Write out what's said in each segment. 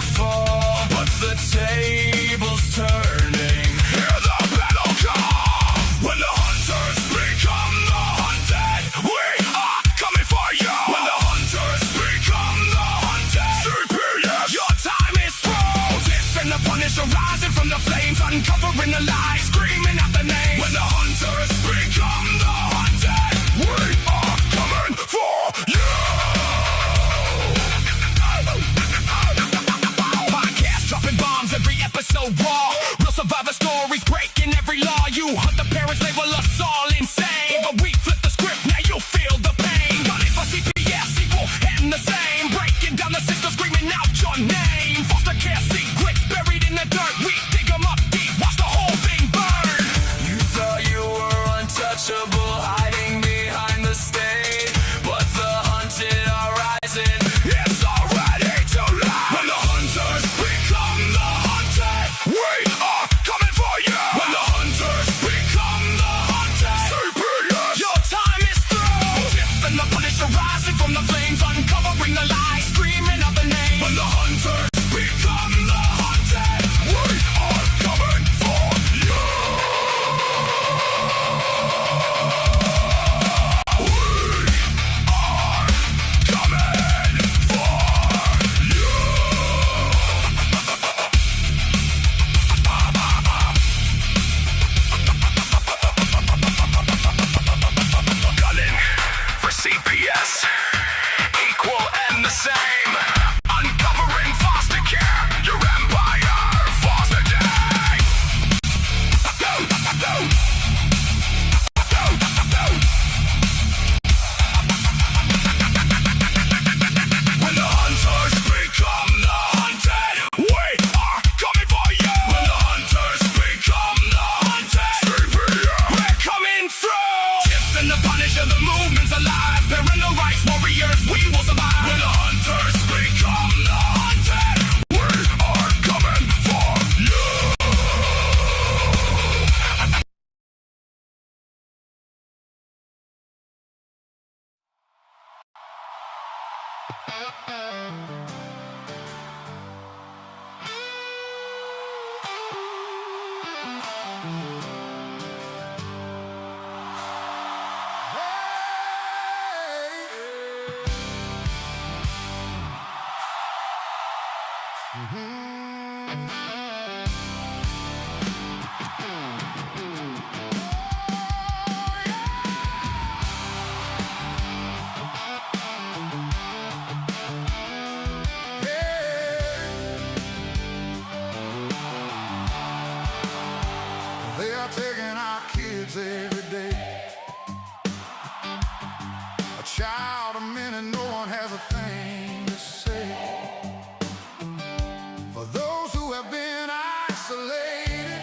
fall, but the table's turning. Hear the battle call. When the hunters become the hunted, we are coming for you. When the hunters become the hunted, CPS, your time is through. Tiff and the Punisher rising from the flames, uncovering the lies, screaming out the name. When the hunters become the hunted, we are coming for you. Podcast dropping bombs every episode raw. Real survivor stories breaking every law. You hunt the parents, label us all insane, but we flip the script, now you feel the pain. Gunning for CPS, equal and the same. Breaking down the system, screaming out your name. Foster care secrets buried in the dirt. We dig them up deep, watch the whole thing burn. You thought you were untouchable, hiding behind the stage, but the hunted are rising. It's already too late. When the hunters become the hunted, we are coming for you. When the hunters become the hunted, CPS, your time is through. Tiff and the Punisher rising from the flames, uncovering the lies, screaming out the name. When the hunters become the hunted, we are coming for you. We are coming for you. Gunning for CPS, equal and the same. Uncovering foster care, your empire, foster day. When the hunters become the hunted, we are coming for you. When the hunters become the hunted, CPS, we're coming through. Tiff and the Punisher, the movement's alive. Parental rights warriors, we will survive. When the hunters become the hunted, we are coming for you. They are taking our kids every day. A child a minute, no one has a thing to say. For those who have been isolated,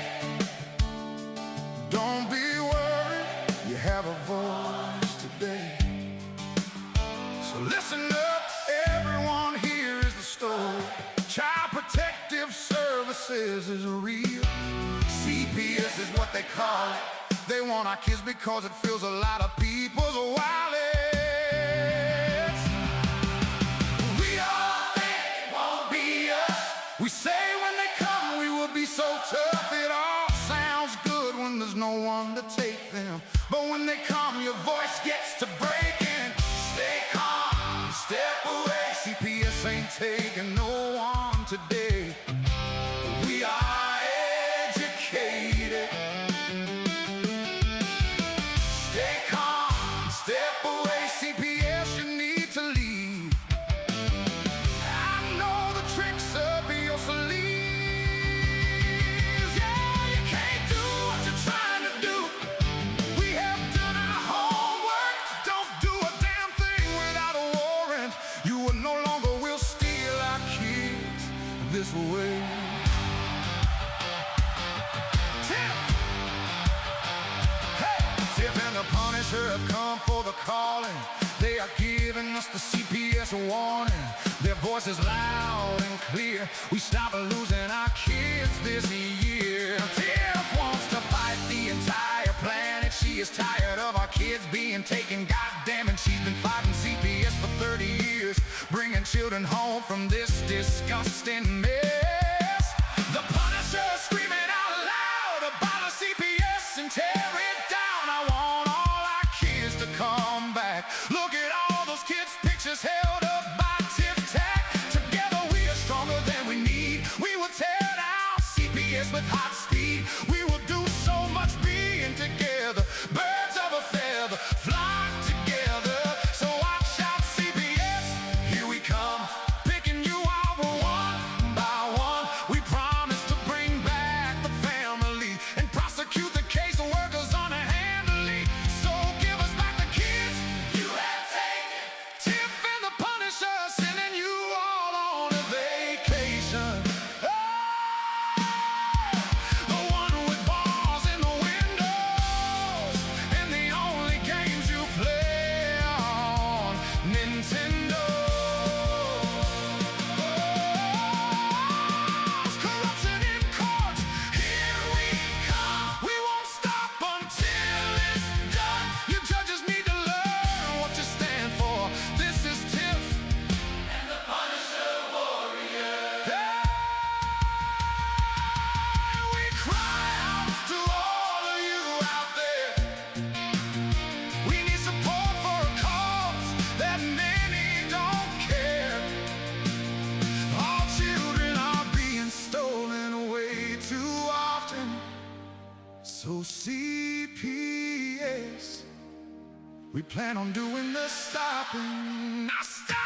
don't be worried, you have a voice today. So listen up, everyone, here is the story. Child Protective Services is real. CPS is what they call it. They want our kids because it fills a lot of people's wallets. We all think it won't be us. We say when they come we will be so tough. It all sounds good when there's no one to take them, but when they come your voice gets to breaking. Stay calm, step away. CPS ain't taking no one today. We are educated. Stay calm, step away. CPS, you need to leave. I know the tricks up your sleeves. Yeah, you can't do what you're trying to do. We have done our homework. Don't do a damn thing without a warrant. You no longer will steal our kids this way. Tiff and the Punisher have come for the calling. They are giving us the CPS warning. Their voice is loud and clear. We stop losing our kids this year. Tiff wants to fight the entire planet. She is tired of our kids being taken. Goddamn, and she's been fighting CPS for 30 years, bringing children home from this disgusting mess. The Punisher screaming out loud about a CPS and tear it down. I want all our kids to come back. Look at all those kids' pictures held up by Tiff Tack. Together we are stronger than we need. We will tear down CPS with hot speed. We will do so much being together. Birds of a feather flock together. So watch out, CPS, here we come, picking you off one by one. We promise to bring back the family and prosecute the case workers unhandily. So give us back the kids you have taken. Tiff and the Punisher sending you all on a vacation. The one with bars in the windows and the only games you play on Nintendo. Corruption in court, here we come. We won't stop until it's done. You judges need to learn what you stand for. This is Tiff and the Punisher Warrior. We cry out to all of you out there. We need support for a cause that many don't care. Our children are being stolen away too often. So CPS, we plan on doing the stopping. Now stop!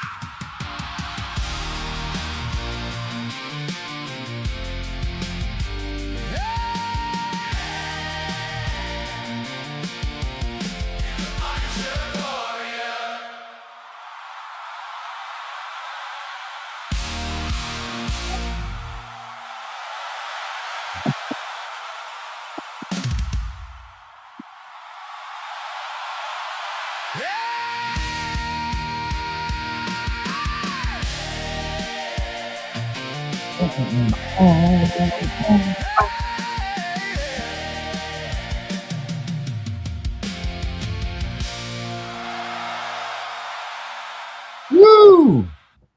Woo!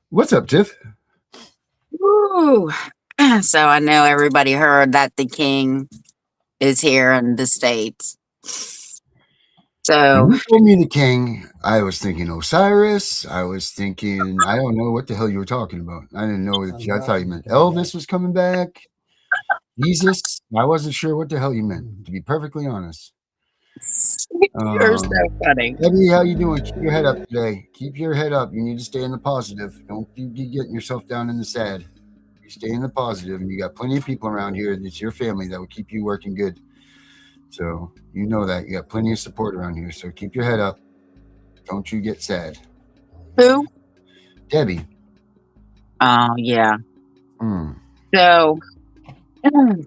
What's up, Tiff? Woo. So I know everybody heard that the king is here in the States. So When you told me the king, I was thinking Osiris. I was thinking, I don't know what the hell you were talking about. I didn't know that I thought you meant Elvis was coming back. Jesus. I wasn't sure what the hell you meant, to be perfectly honest. you're so funny. Debbie, how you doing? Keep your head up today. Keep your head up. You need to stay in the positive. Don't be getting yourself down in the sad. You stay in the positive, and you got plenty of people around here that's your family that will keep you working good. So you know that. You got plenty of support around here. So keep your head up. Don't you get sad. Who? Debbie. Oh, yeah. Mm. So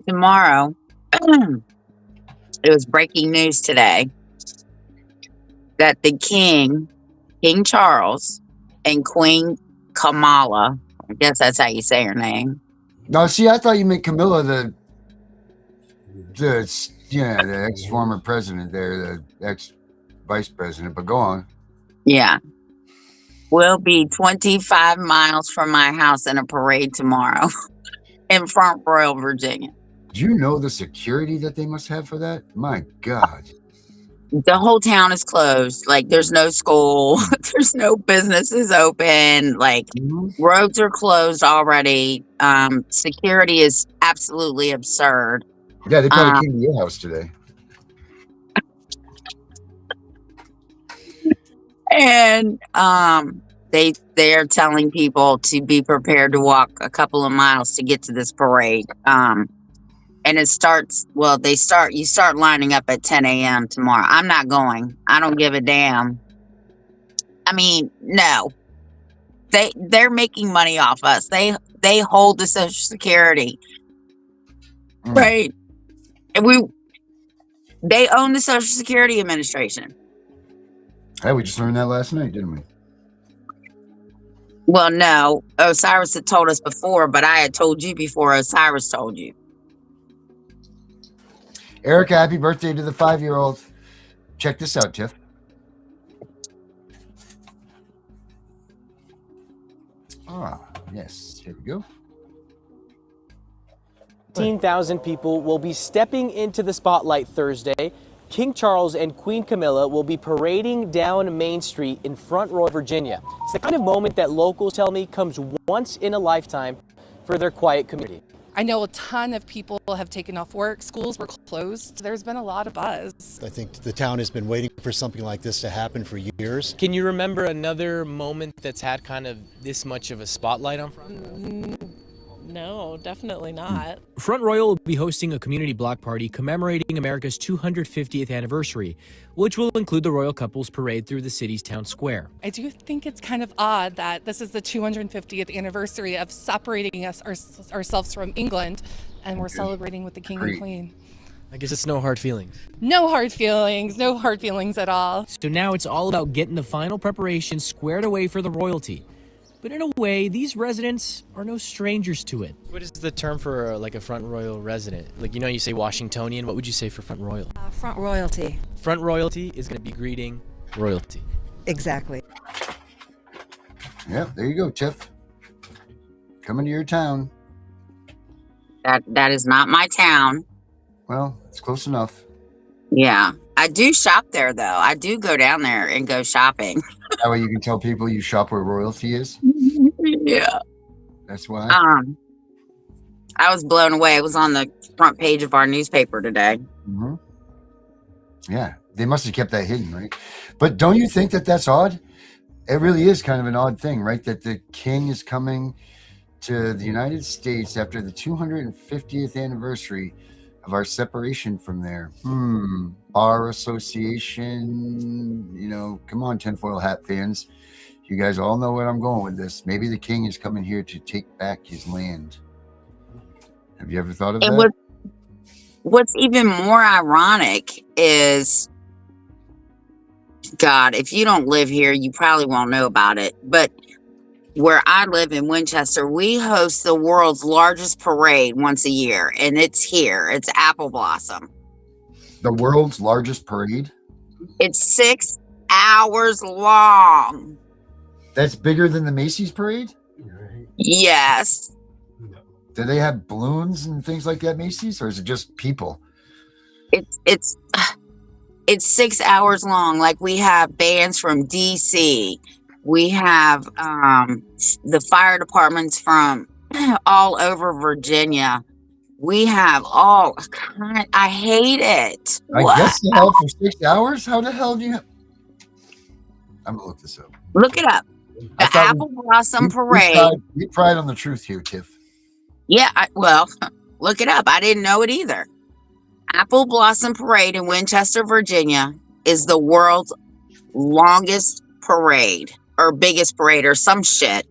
tomorrow, it was breaking news today that the King Charles, and Queen Kamala, I guess that's how you say her name. No, see, I thought you meant Camilla, the ex-former president there, the ex-vice president, but go on. Yeah. Will be 25 miles from my house in a parade tomorrow in Front Royal, Virginia. Do you know the security that they must have for that? My God. The whole town is closed. Like, there's no school. There's no businesses open. Like, roads are closed already. Security is absolutely absurd. Yeah, they probably came to your house today. And they are telling people to be prepared to walk a couple of miles to get to this parade. And it starts, you start lining up at 10 a.m. tomorrow. I'm not going. I don't give a damn. I mean, no. They're making money off us. They hold the Social Security. Right? And they own the Social Security Administration. Hey, we just learned that last night, didn't we? Well, no. Osiris had told us before, but I had told you before Osiris told you. Erica, happy birthday to the 5-year-old. Check this out, Tiff. Yes. Here we go. 15,000 people will be stepping into the spotlight Thursday. King Charles and Queen Camilla will be parading down Main Street in Front Royal, Virginia. It's the kind of moment that locals tell me comes once in a lifetime for their quiet community. I know a ton of people have taken off work. Schools were closed. There's been a lot of buzz. I think the town has been waiting for something like this to happen for years. Can you remember another moment that's had kind of this much of a spotlight on Front? No, definitely not. Front Royal will be hosting a community block party commemorating America's 250th anniversary, which will include the royal couple's parade through the city's town square. I do think it's kind of odd that this is the 250th anniversary of separating ourselves from England, and we're celebrating with the King and Queen. I guess it's no hard feelings. No hard feelings at all. So now it's all about getting the final preparations squared away for the royalty. But in a way, these residents are no strangers to it. What is the term for like a Front Royal resident? Like, you know, you say Washingtonian. What would you say for Front Royal? Front royalty. Front royalty is going to be greeting royalty. Exactly. Yeah, there you go, Tiff. Coming to your town. That is not my town. Well, it's close enough. Yeah. I do shop there though. I do go down there and go shopping. That way you can tell people you shop where royalty is. Yeah. That's why. I was blown away. It was on the front page of our newspaper today. Mm-hmm. Yeah, they must have kept that hidden, right? But don't you think that that's odd? It really is kind of an odd thing, right? That the king is coming to the United States after the 250th anniversary of our separation from there. Bar association, you know, come on, tinfoil hat fans. You guys all know where I'm going with this. Maybe the king is coming here to take back his land. Have you ever thought of that? What's even more ironic is, God, if you don't live here, you probably won't know about it. But where I live in Winchester, we host the world's largest parade once a year, and it's here. It's Apple Blossom. The world's largest parade? It's 6 hours long. That's bigger than the Macy's parade? Yes. Do they have balloons and things like that, Macy's, or is it just people? It's 6 hours long. Like, we have bands from DC. We have the fire departments from all over Virginia. We have all kind. I hate it. I guess they held for 6 hours. How the hell do you? I'm gonna look this up. Look it up. The Apple Blossom Parade. We pride on the truth here, Tiff. Yeah, well, look it up. I didn't know it either. Apple Blossom Parade in Winchester, Virginia is the world's longest parade or biggest parade or some shit.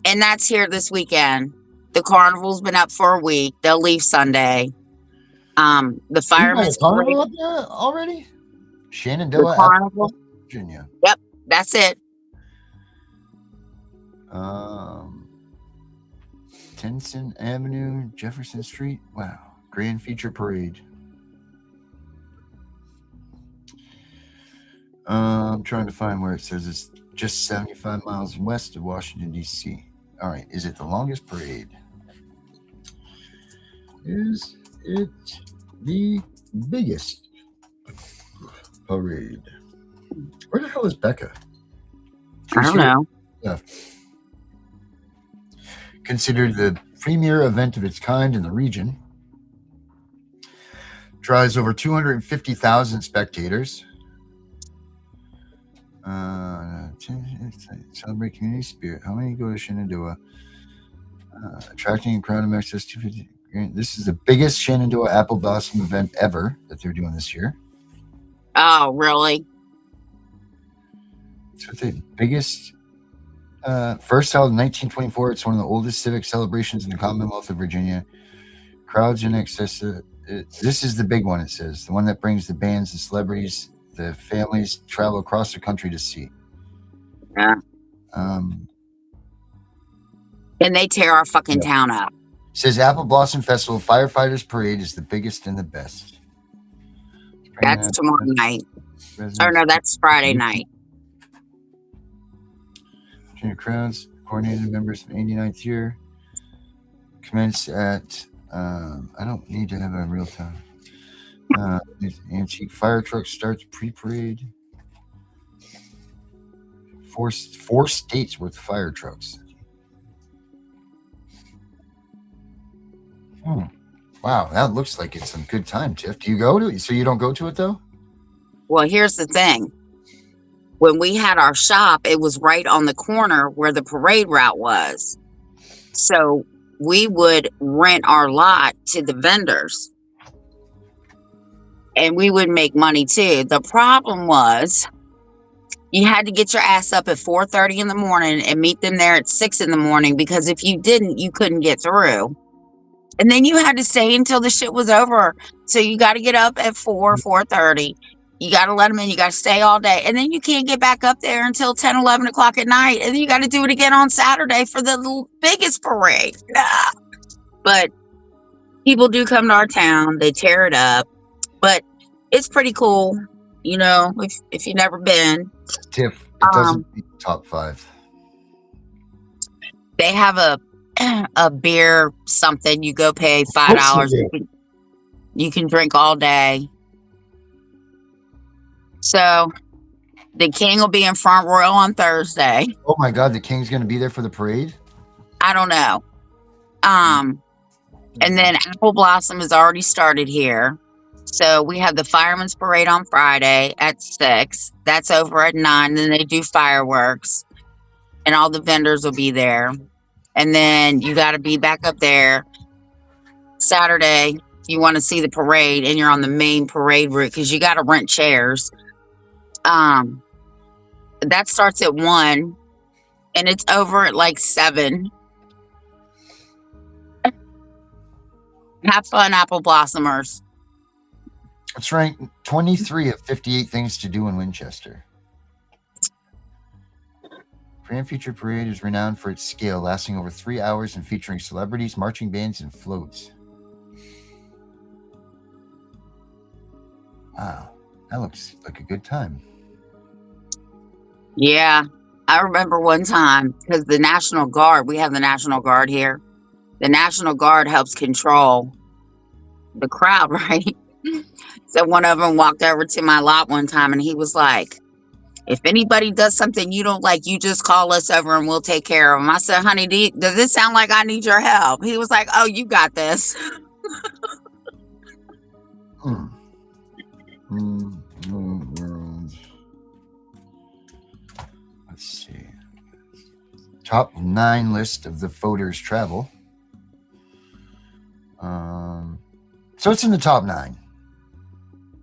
And that's here this weekend. The carnival's been up for a week. They'll leave Sunday. The firemen's carnival up there already? Shenandoah, Carnival, Virginia. Yep, that's it. Tennyson Avenue, Jefferson Street. Wow. Grand Feature Parade. I'm trying to find where it says it's just 75 miles west of Washington, D.C. All right. Is it the longest parade? Is it the biggest parade? Where the hell is Becca? I don't know. Left. Considered the premier event of its kind in the region. Draws over 250,000 spectators. Celebrate community spirit. How many go to Shenandoah? Attracting a crowd of excess 250. This is the biggest Shenandoah Apple Blossom event ever that they're doing this year. Oh, really? It's the biggest. First held in 1924. It's one of the oldest civic celebrations in the Commonwealth of Virginia. Crowds in excess of. This is the big one, it says. The one that brings the bands, the celebrities, the families travel across the country to see. Yeah. And they tear our fucking town up. Says Apple Blossom Festival Firefighters Parade is the biggest and the best. That's tomorrow night. Or no, that's Friday night. Crowds. coordinated members from 89th year. Commence at, I don't need to have a real time. Antique fire truck starts pre-parade. Four states worth of fire trucks. Wow, that looks like it's some good time, Tiff. Do you go to it? So you don't go to it though? Well, here's the thing. When we had our shop, it was right on the corner where the parade route was. So we would rent our lot to the vendors. And we would make money too. The problem was you had to get your ass up at 4:30 in the morning and meet them there at 6 in the morning, because if you didn't, you couldn't get through. And then you had to stay until the shit was over. So you got to get up at 4:30. You got to let them in. You got to stay all day. And then you can't get back up there until 10, 11 o'clock at night. And then you got to do it again on Saturday for the biggest parade. But people do come to our town. They tear it up. But it's pretty cool, you know, if you've never been. Tiff, it doesn't beat top 5. They have a beer something. You go pay $5. You can drink all day. So the King will be in Front Royal on Thursday. Oh my God, the King's going to be there for the parade? I don't know. And then Apple Blossom has already started here. So we have the Fireman's Parade on Friday at 6. That's over at 9. Then they do fireworks. And all the vendors will be there. And then you got to be back up there Saturday if you want to see the parade and you're on the main parade route, because you got to rent chairs. That starts at 1 and it's over at like 7. Have fun, Apple Blossomers. That's right. 23 of 58 things to do in Winchester. Grand Future Parade is renowned for its scale, lasting over 3 hours and featuring celebrities, marching bands, and floats. Wow, that looks like a good time. Yeah, I remember one time, because the National Guard, we have the National Guard here. The National Guard helps control the crowd, right? So one of them walked over to my lot one time and he was like, if anybody does something you don't like, you just call us over and we'll take care of them. I said, honey, does this sound like I need your help? He was like, oh, you got this. Let's see. Top 9 list of the voters' travel. So it's in the top 9.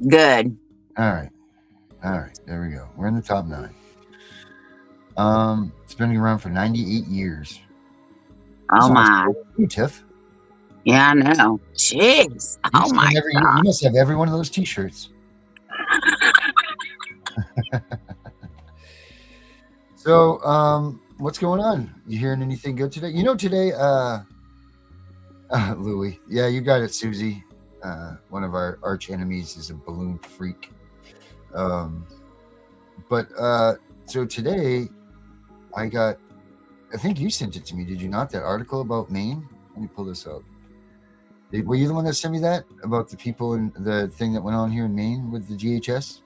Good. All right. There we go. We're in the top 9. It's been around for 98 years. Oh my. You, Tiff. Yeah, I know. Jeez. Oh my God. You must have every one of those T-shirts. So, what's going on? You hearing anything good today? You know, today, Louie. Yeah, you got it, Susie. One of our arch enemies is a balloon freak. But so today I think you sent it to me, did you not? That article about Maine? Let me pull this up. Were you the one that sent me that about the people and the thing that went on here in Maine with the GHS?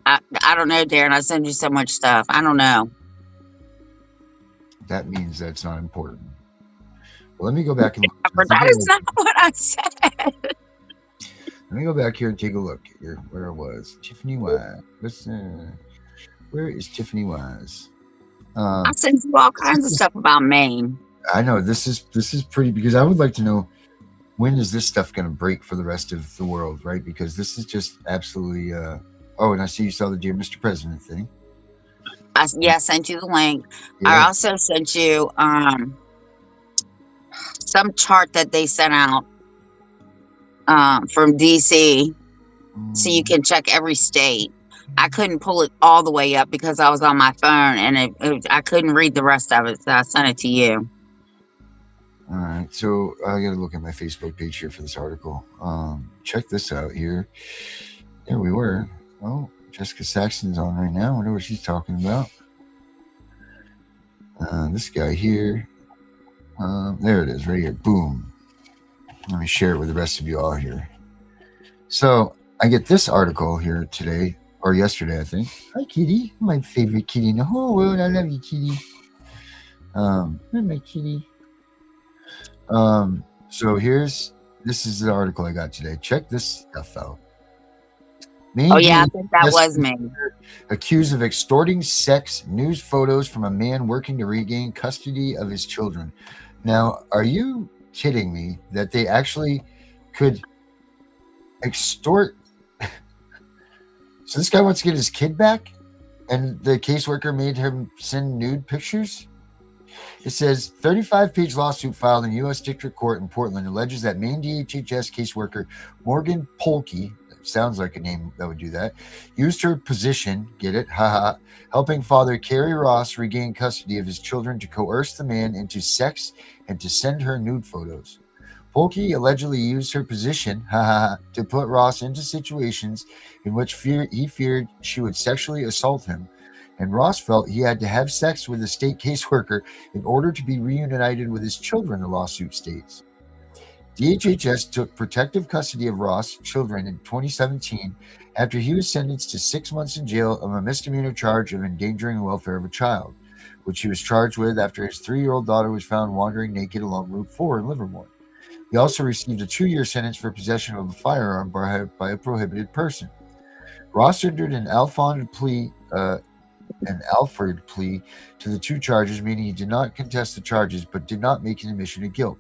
I don't know, Darren. I send you so much stuff. I don't know. That means that's not important. Well, let me go back and that is not what I said. Let me go back here and take a look here where it was. Tiffany Wise. Where is Tiffany Wise? I sent you all kinds of stuff about Maine. I know this is pretty, because I would like to know, when is this stuff going to break for the rest of the world, right? Because this is just absolutely. Oh, and I see you saw the Dear Mr. President thing. I sent you the link. Yeah. I also sent you some chart that they sent out from DC, so you can check every state. I couldn't pull it all the way up because I was on my phone, and I couldn't read the rest of it, so I sent it to you. All right, so I got to look at my Facebook page here for this article. Check this out here. There we were. Oh, Jessica Saxton's on right now. I wonder what she's talking about. This guy here. There it is, right here. Boom. Let me share it with the rest of you all here. So I get this article here today, or yesterday, I think. Hi, kitty. My favorite kitty in the whole world. I love you, kitty. Hi, my kitty. So this is the article I got today. Check this stuff out. Oh yeah, I think that was me. Accused of extorting sex news photos from a man working to regain custody of his children. Now, are you kidding me that they actually could extort? So this guy wants to get his kid back, and the caseworker made him send nude pictures? It says 35-page lawsuit filed in U.S. District Court in Portland alleges that Maine DHHS caseworker Morgan Polkey, sounds like a name that would do that, used her position, get it, haha, helping father Kerry Ross regain custody of his children to coerce the man into sex and to send her nude photos. Polkey allegedly used her position, haha, to put Ross into situations in which he feared she would sexually assault him, and Ross felt he had to have sex with the state caseworker in order to be reunited with his children, the lawsuit states. DHHS took protective custody of Ross' children in 2017 after he was sentenced to 6 months in jail of a misdemeanor charge of endangering the welfare of a child, which he was charged with after his 3-year-old daughter was found wandering naked along Route 4 in Livermore. He also received a 2-year sentence for possession of a firearm by a prohibited person. Ross entered an Alford plea to the 2 charges, meaning he did not contest the charges but did not make an admission of guilt.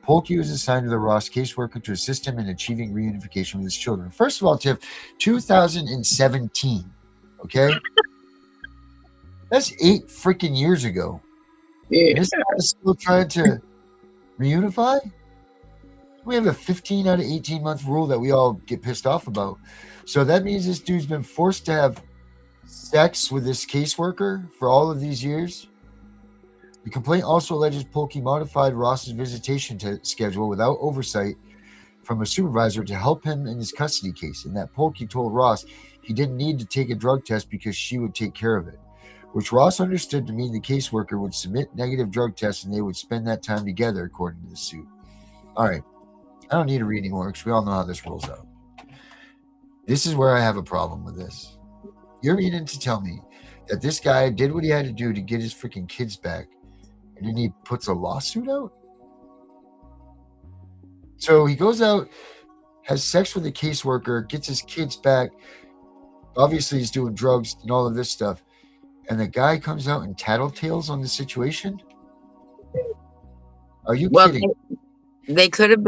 Polkey was assigned to the Ross caseworker to assist him in achieving reunification with his children. First of all, Tiff, 2017, okay? That's 8 freaking years ago. Yeah. And this guy is still trying to reunify? We have a 15 out of 18 month rule that we all get pissed off about. So that means this dude's been forced to have sex with this caseworker for all of these years. The complaint also alleges Polkey modified Ross's visitation schedule without oversight from a supervisor to help him in his custody case, and that Polkey told Ross he didn't need to take a drug test because she would take care of it, which Ross understood to mean the caseworker would submit negative drug tests and they would spend that time together, according to the suit. All right. I don't need to read anymore because we all know how this rolls out. This is where I have a problem with this. You're meaning to tell me that this guy did what he had to do to get his freaking kids back, and then he puts a lawsuit out? So he goes out, has sex with a caseworker, gets his kids back. Obviously, he's doing drugs and all of this stuff. And the guy comes out and tattletales on the situation? Are you kidding? They could have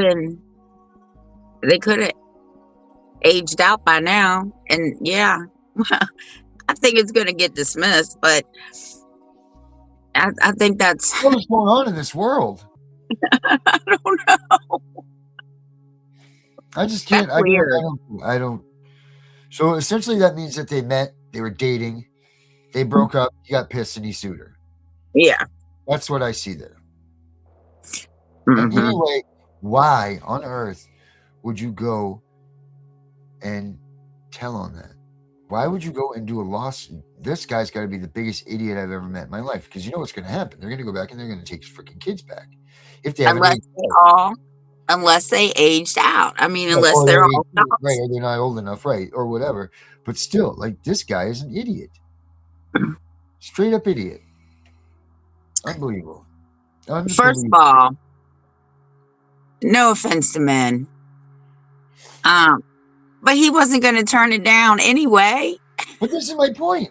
aged out by now. And yeah, I think it's going to get dismissed, but I think that's what's going on in this world. I don't know. I just can't. I don't. So essentially, that means that they met, they were dating, they broke up, he got pissed, and he sued her. Yeah, that's what I see there. Mm-hmm. Anyway, why on earth would you go and tell on that? Why would you go and do a lawsuit? This guy's got to be the biggest idiot I've ever met in my life, because you know what's going to happen. They're going to go back and they're going to take his freaking kids back. If they unless they aged out. I mean, unless or they're all right, or they're not old enough, right, or whatever. But still, like, this guy is an idiot. Straight up idiot. Unbelievable. First of all, no offense to men, but he wasn't going to turn it down anyway. But this is my point.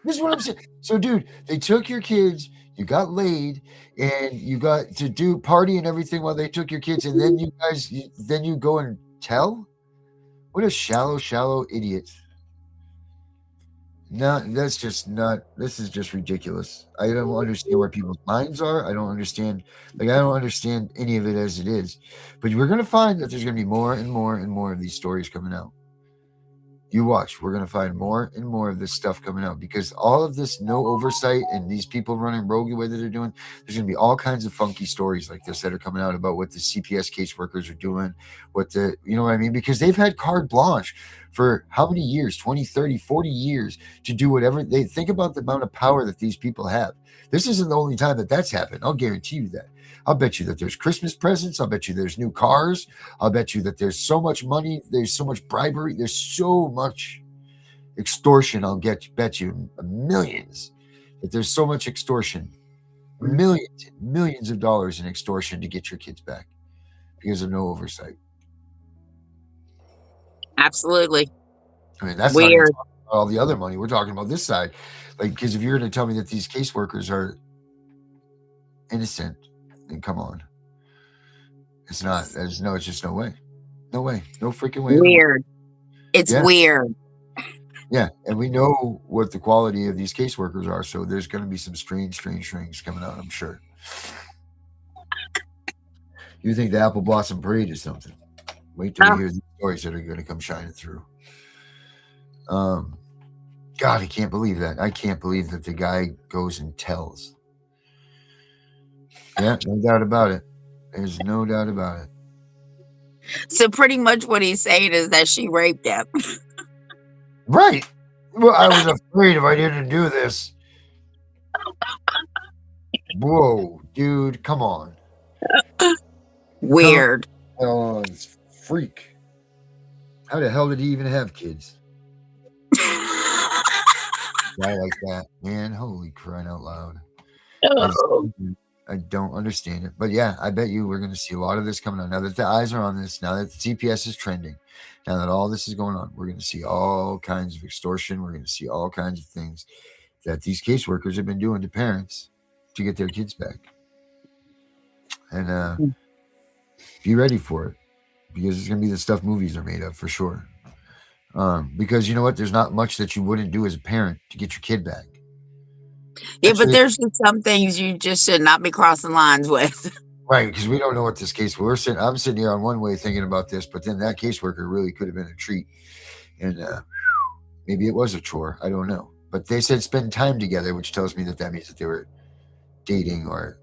This is what I'm saying. So, dude, they took your kids, you got laid, and you got to do party and everything while they took your kids, and then you go and tell? What a shallow idiot. No, that's just not. This is just ridiculous. I don't understand where people's minds are. I don't understand. I don't understand any of it as it is. But we're going to find that there's going to be more and more and more of these stories coming out. You watch. We're going to find more and more of this stuff coming out because all of this no oversight and these people running rogue the way that they're doing, there's going to be all kinds of funky stories like this that are coming out about what the CPS caseworkers are doing, you know what I mean? Because they've had carte blanche for how many years, 20, 30, 40 years to do whatever they think about the amount of power that these people have. This isn't the only time that that's happened. I'll guarantee you that. I'll bet you that there's Christmas presents. I'll bet you there's new cars. I'll bet you that there's so much money. There's so much bribery. There's so much extortion. Bet you millions that there's so much extortion, millions of dollars in extortion to get your kids back because of no oversight. Absolutely. I mean, that's weird. not even all the other money. We're talking about this side. Like, because if you're going to tell me that these caseworkers are innocent, then come on. It's not. It's just no way. No way. No freaking way. Weird. It's weird. Yeah. And we know what the quality of these caseworkers are. So there's going to be some strange things coming out, I'm sure. You think the Apple Blossom Parade is something? Wait till you hear these stories that are going to come shining through. God, I can't believe that. I can't believe that the guy goes and tells. Yeah, no doubt about it. There's no doubt about it. So pretty much what he's saying is that she raped him. Right. Well, I was afraid if I didn't do this. Whoa, dude, come on. Weird. Oh, it's freak. How the hell did he even have kids? Guy like that, man. Holy crying out loud. I don't understand it. But yeah, I bet you we're going to see a lot of this coming on. Now that the eyes are on this, now that the CPS is trending, now that all this is going on, we're going to see all kinds of extortion. We're going to see all kinds of things that these caseworkers have been doing to parents to get their kids back. And be ready for it because it's going to be the stuff movies are made of for sure. Because you know what? There's not much that you wouldn't do as a parent to get your kid back. Yeah, Actually, but there's just some things you just should not be crossing lines with. Right, because we don't know what this case. I'm sitting here on one way thinking about this, but then that caseworker really could have been a treat, and maybe it was a chore. I don't know, but they said spend time together, which tells me that means that they were dating or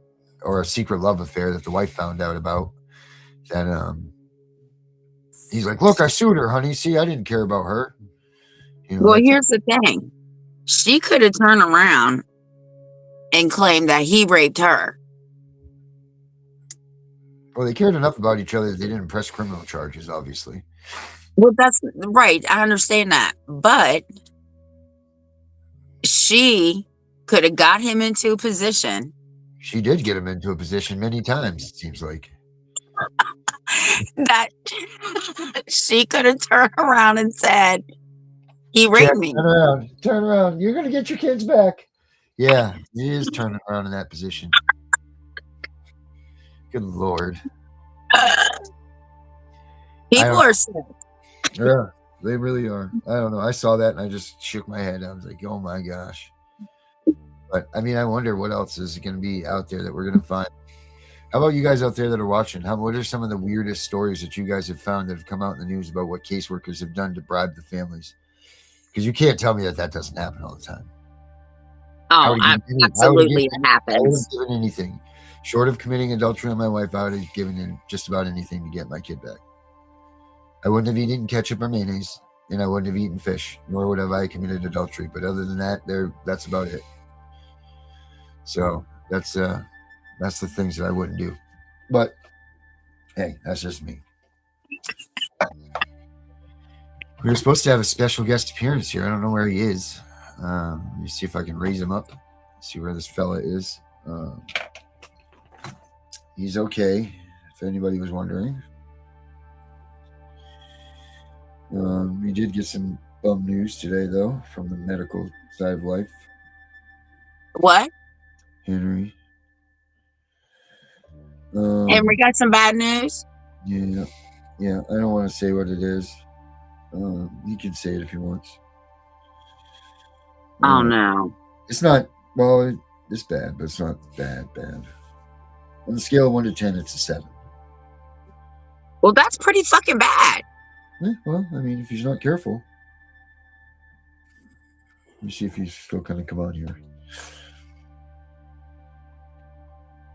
a secret love affair that the wife found out about. That he's like, look, I sued her, honey. See, I didn't care about her. You know, Well, here's the thing. She could have turned around and claimed that he raped her. Well, they cared enough about each other that they didn't press criminal charges, obviously. Well, that's right. I understand that. But she could have got him into a position. She did get him into a position many times, it seems like. That she could have turned around and said, he raped me. Turn around. You're going to get your kids back. Yeah, he is turning around in that position. Good Lord. People are sick. Yeah, they really are. I don't know. I saw that and I just shook my head. I was like, oh my gosh. But I mean, I wonder what else is going to be out there that we're going to find. How about you guys out there that are watching? What are some of the weirdest stories that you guys have found that have come out in the news about what caseworkers have done to bribe the families? Because you can't tell me that doesn't happen all the time. Oh, absolutely, it happens. I would have given anything. Short of committing adultery on my wife, I would have given in just about anything to get my kid back. I wouldn't have eaten ketchup or mayonnaise, and I wouldn't have eaten fish, nor would have I committed adultery. But other than that, that's about it. So that's the things that I wouldn't do. But hey, that's just me. We were supposed to have a special guest appearance here. I don't know where he is. Let me see if I can raise him up. See where this fella is. He's okay, if anybody was wondering. We did get some bum news today, though, from the medical side of life. What? Henry. Henry got some bad news? Yeah. I don't want to say what it is. He can say it if he wants. Oh, no. It's not, well, it's bad, but it's not bad. On the scale of 1 to 10, it's a 7. Well, that's pretty fucking bad. Yeah, well, I mean, if he's not careful. Let me see if he's still going to come on here.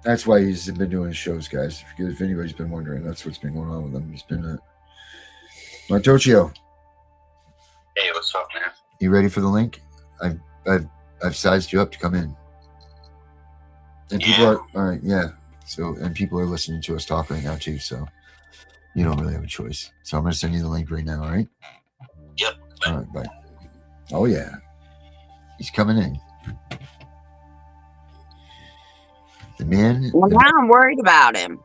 That's why he's been doing his shows, guys. If anybody's been wondering, that's what's been going on with him. He's been Martocio. Hey, what's up, man? You ready for the link? I've sized you up to come in. And people are all right, yeah. So and people are listening to us talk right now too, so you don't really have a choice. So I'm gonna send you the link right now, all right? Yep. All right, bye. Oh yeah. He's coming in. The man. Well, now I'm worried about him.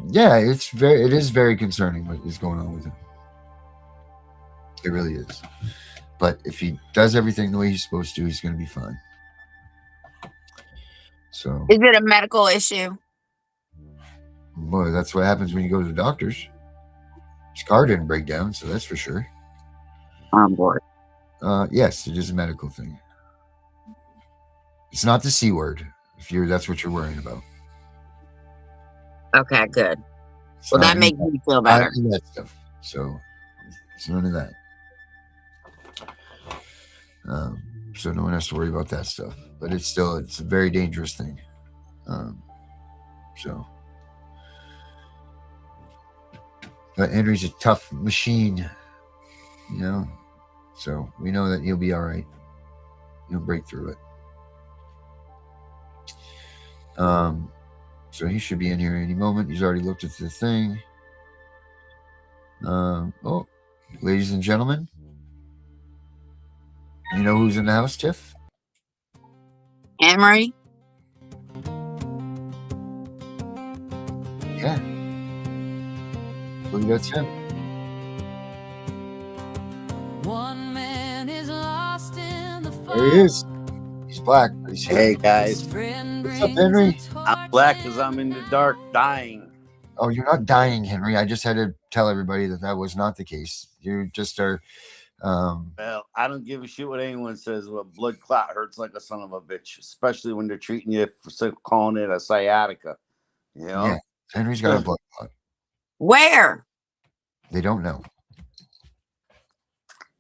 Yeah, it is very concerning what is going on with him. It really is. But if he does everything the way he's supposed to, he's going to be fine. So, is it a medical issue? Boy, that's what happens when you go to the doctors. His car didn't break down, so that's for sure. On board. Yes, it is a medical thing. It's not the C word. That's what you're worrying about. Okay, good. Well, that makes me feel better. That stuff. So it's none of that. So no one has to worry about that stuff. But it's a very dangerous thing. But Henry's a tough machine, So we know that he'll be all right. He'll break through it. So he should be in here any moment. He's already looked at the thing. Ladies and gentlemen, you know who's in the house, Tiff? Anne-Marie? Yeah. Look, that's him. One man is lost in the There he is. He's black, but he's here. Hey guys, What's up, Henry? I'm black because I'm in the dark, dying. Oh, you're not dying, Henry. I just had to tell everybody that was not the case. You just are. Well, I don't give a shit what anyone says. What blood clot hurts like a son of a bitch, especially when they're treating you for calling it a sciatica. Yeah, Henry's got a blood clot. Where? They don't know.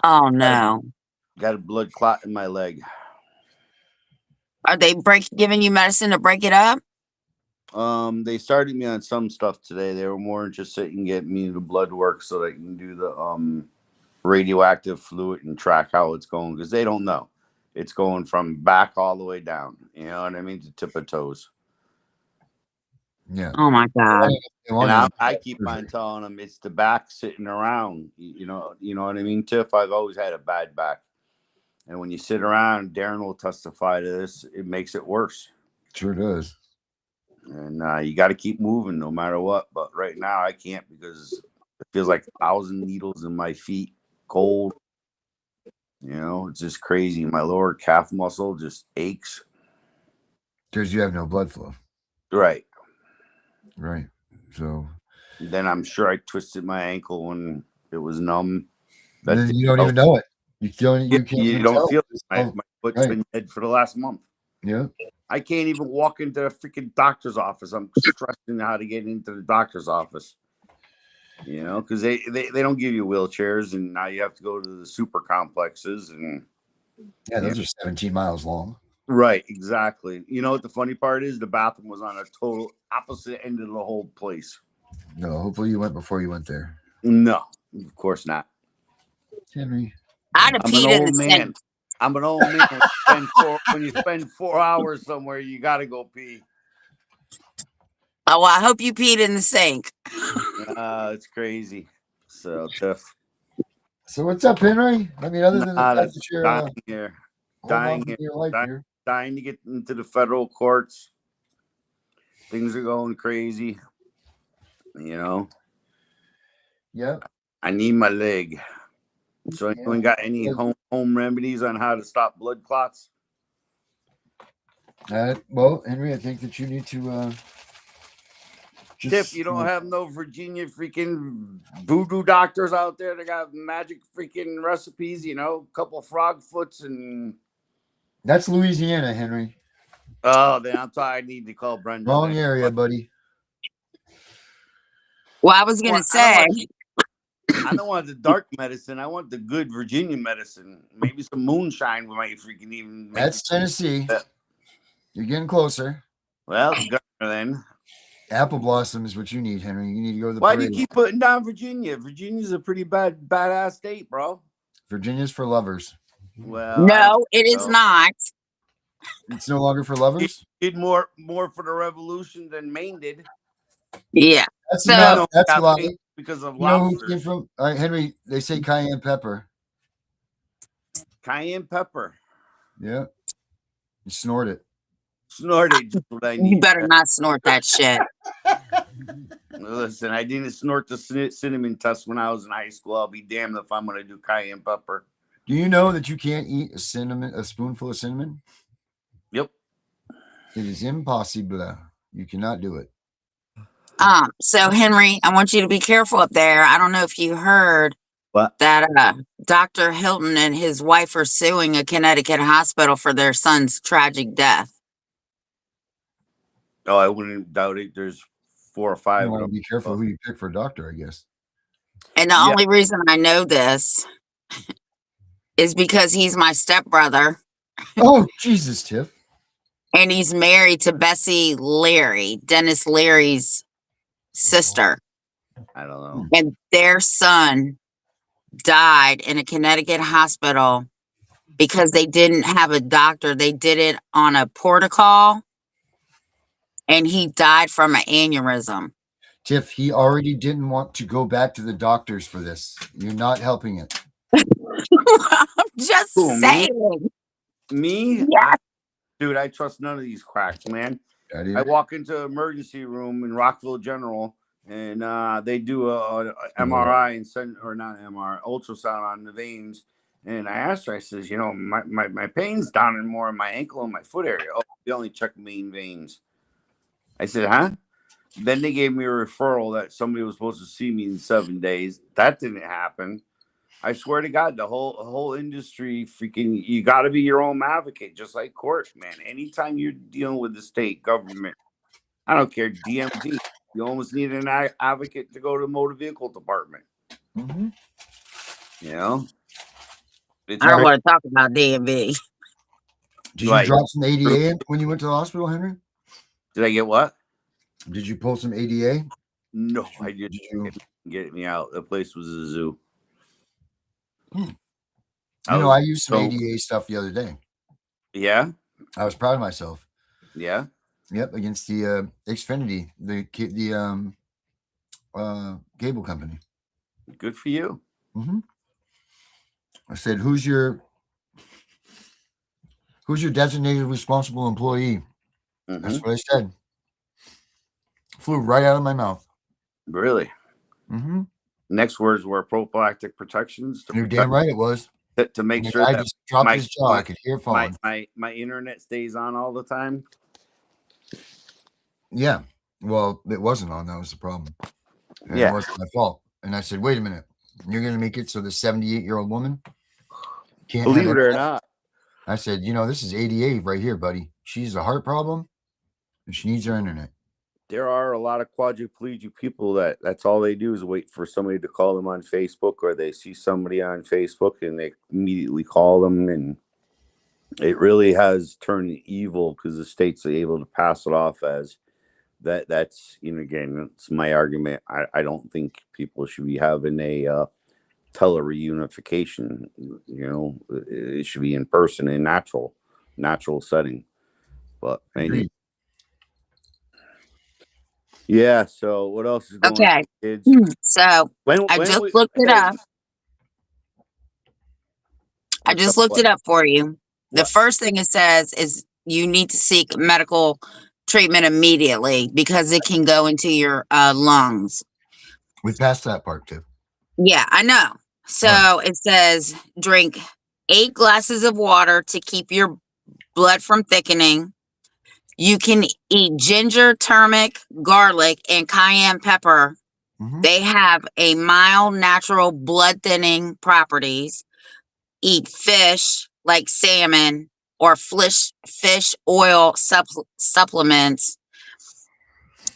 Oh no! Got a blood clot in my leg. Are they giving you medicine to break it up? They started me on some stuff today. They were more interested in getting me the blood work so they can do the radioactive fluid and track how it's going, because they don't know. It's going from back all the way down. You know what I mean? To tip of toes. Yeah. Oh my God. And I keep on telling them it's the back sitting around. You know what I mean, Tiff? I've always had a bad back. And when you sit around, Darren will testify to this, it makes it worse. Sure does. And you got to keep moving no matter what. But right now I can't because it feels like 1,000 needles in my feet, cold. It's just crazy. My lower calf muscle just aches. Because you have no blood flow. Right. Right. So. Then I'm sure I twisted my ankle when it was numb. Then you don't even know it. You don't feel it. My foot's been dead for the last month. Yeah. I can't even walk into the freaking doctor's office. I'm stressing how to get into the doctor's office. Because they don't give you wheelchairs, and now you have to go to the super complexes. And yeah, those are 17 miles long. Right, exactly. You know what the funny part is? The bathroom was on a total opposite end of the whole place. No, hopefully you went before you went there. No, of course not. Henry. I'd have peed in the sink. I'm an old man. When you spend 4 hours somewhere, you got to go pee. Oh, well, I hope you peed in the sink. It's crazy. So tough. So what's up, Henry? I mean, other than the fact that you're dying to get into the federal courts. Things are going crazy. Yeah. I need my leg. So anyone got any home remedies on how to stop blood clots? Well, Henry, I think that you need to Tiff, you don't have no Virginia freaking voodoo doctors out there that got magic freaking recipes, a couple of frog foots and... That's Louisiana, Henry. Oh, then I'm sorry. I need to call Brenda. Wrong area, buddy. Well, I was going to say... I don't want the dark medicine. I want the good Virginia medicine. Maybe some moonshine might freaking even make That's Tennessee. You're getting closer. Well, it's governor then. Apple blossom is what you need, Henry. You need to go to the Why parade. do you keep putting down Virginia? Virginia's a pretty badass state, bro. Virginia's for lovers. Well, No, it is not. It's no longer for lovers. It did more for the revolution than Maine did. Yeah. That's So not. That's a lie. Because of You know who lobsters. came from? All right, Henry. They say cayenne pepper. Cayenne pepper. Yeah. You snort it. Snort it. Just what I need. you better not snort that shit. Listen, I didn't snort the cinnamon tusk when I was in high school. I'll be damned if I'm going to do cayenne pepper. Do you know that you can't eat a spoonful of cinnamon? Yep. It is impossible. You cannot do it. So Henry, I want you to be careful up there. I don't know if you heard What? that Dr. Hilton and his wife are suing a Connecticut hospital for their son's tragic death. Oh, I wouldn't doubt it. There's 4 or 5 You of want to them. be careful who you pick for a doctor, I guess. And the only reason I know this is because he's my stepbrother. Oh, Jesus, Tiff. And he's married to Bessie Leary, Dennis Leary's sister. I don't know. And their son died in a Connecticut hospital because they didn't have a doctor. They did it on a protocol, and he died from an aneurysm. Tiff, he already didn't want to go back to the doctors for this. You're not helping it. I'm just Who, me? saying. Me? Yeah. Dude, I trust none of these cracks, man. That is- I walk into emergency room in Rockville General, and they do a MRI and send, or not MRI, ultrasound on the veins. And I asked her, I says, you know, my pain's down in more in my ankle and my foot area. Oh, they only check main veins. I said, huh? Then they gave me a referral that somebody was supposed to see me in 7 days. That didn't happen. I swear to God, the whole industry freaking, you got to be your own advocate, just like court, man. Anytime you're dealing with the state government, I don't care, DMV, you almost need an advocate to go to the motor vehicle department. Mm-hmm. You know? I don't want to talk about DMV. Did you drop some ADA when you went to the hospital, Henry? Did I get what? Did you pull some ADA? No, I didn't. Get me out. The place was a zoo. You know, I used some ADA stuff the other day. Yeah? I was proud of myself. Yeah? Yep, against the Xfinity, the cable company. Good for you. Mm-hmm. I said, who's your designated responsible employee? Mm-hmm. That's what I said. Flew right out of my mouth. Really? Mm-hmm. Next words were prophylactic protections. You're damn right it was. To make sure I that just dropped his jaw. I could hear falling. My internet stays on all the time. Yeah. Well, it wasn't on. That was the problem. And Yeah. It wasn't my fault. And I said, wait a minute. You're going to make it so the 78-year-old woman can't Believe have it or internet? not. I said, you know, this is ADA right here, buddy. She's a heart problem and she needs her internet. There are a lot of quadriplegic people that's all they do is wait for somebody to call them on Facebook, or they see somebody on Facebook and they immediately call them. And it really has turned evil because the state's able to pass it off as that. That's, you know, again, that's my argument. I don't think people should be having a tele-reunification. You know, it should be in person in natural setting. But anyway. Yeah. So what else is going on, kids? So I just looked it up. I just looked it up for you. The first thing it says is you need to seek medical treatment immediately because it can go into your lungs. We passed that part too. Yeah, I know. So it says drink 8 glasses of water to keep your blood from thickening. You can eat ginger, turmeric, garlic, and cayenne pepper. Mm-hmm. They have a mild, natural blood thinning properties. Eat fish like salmon or fish oil supplements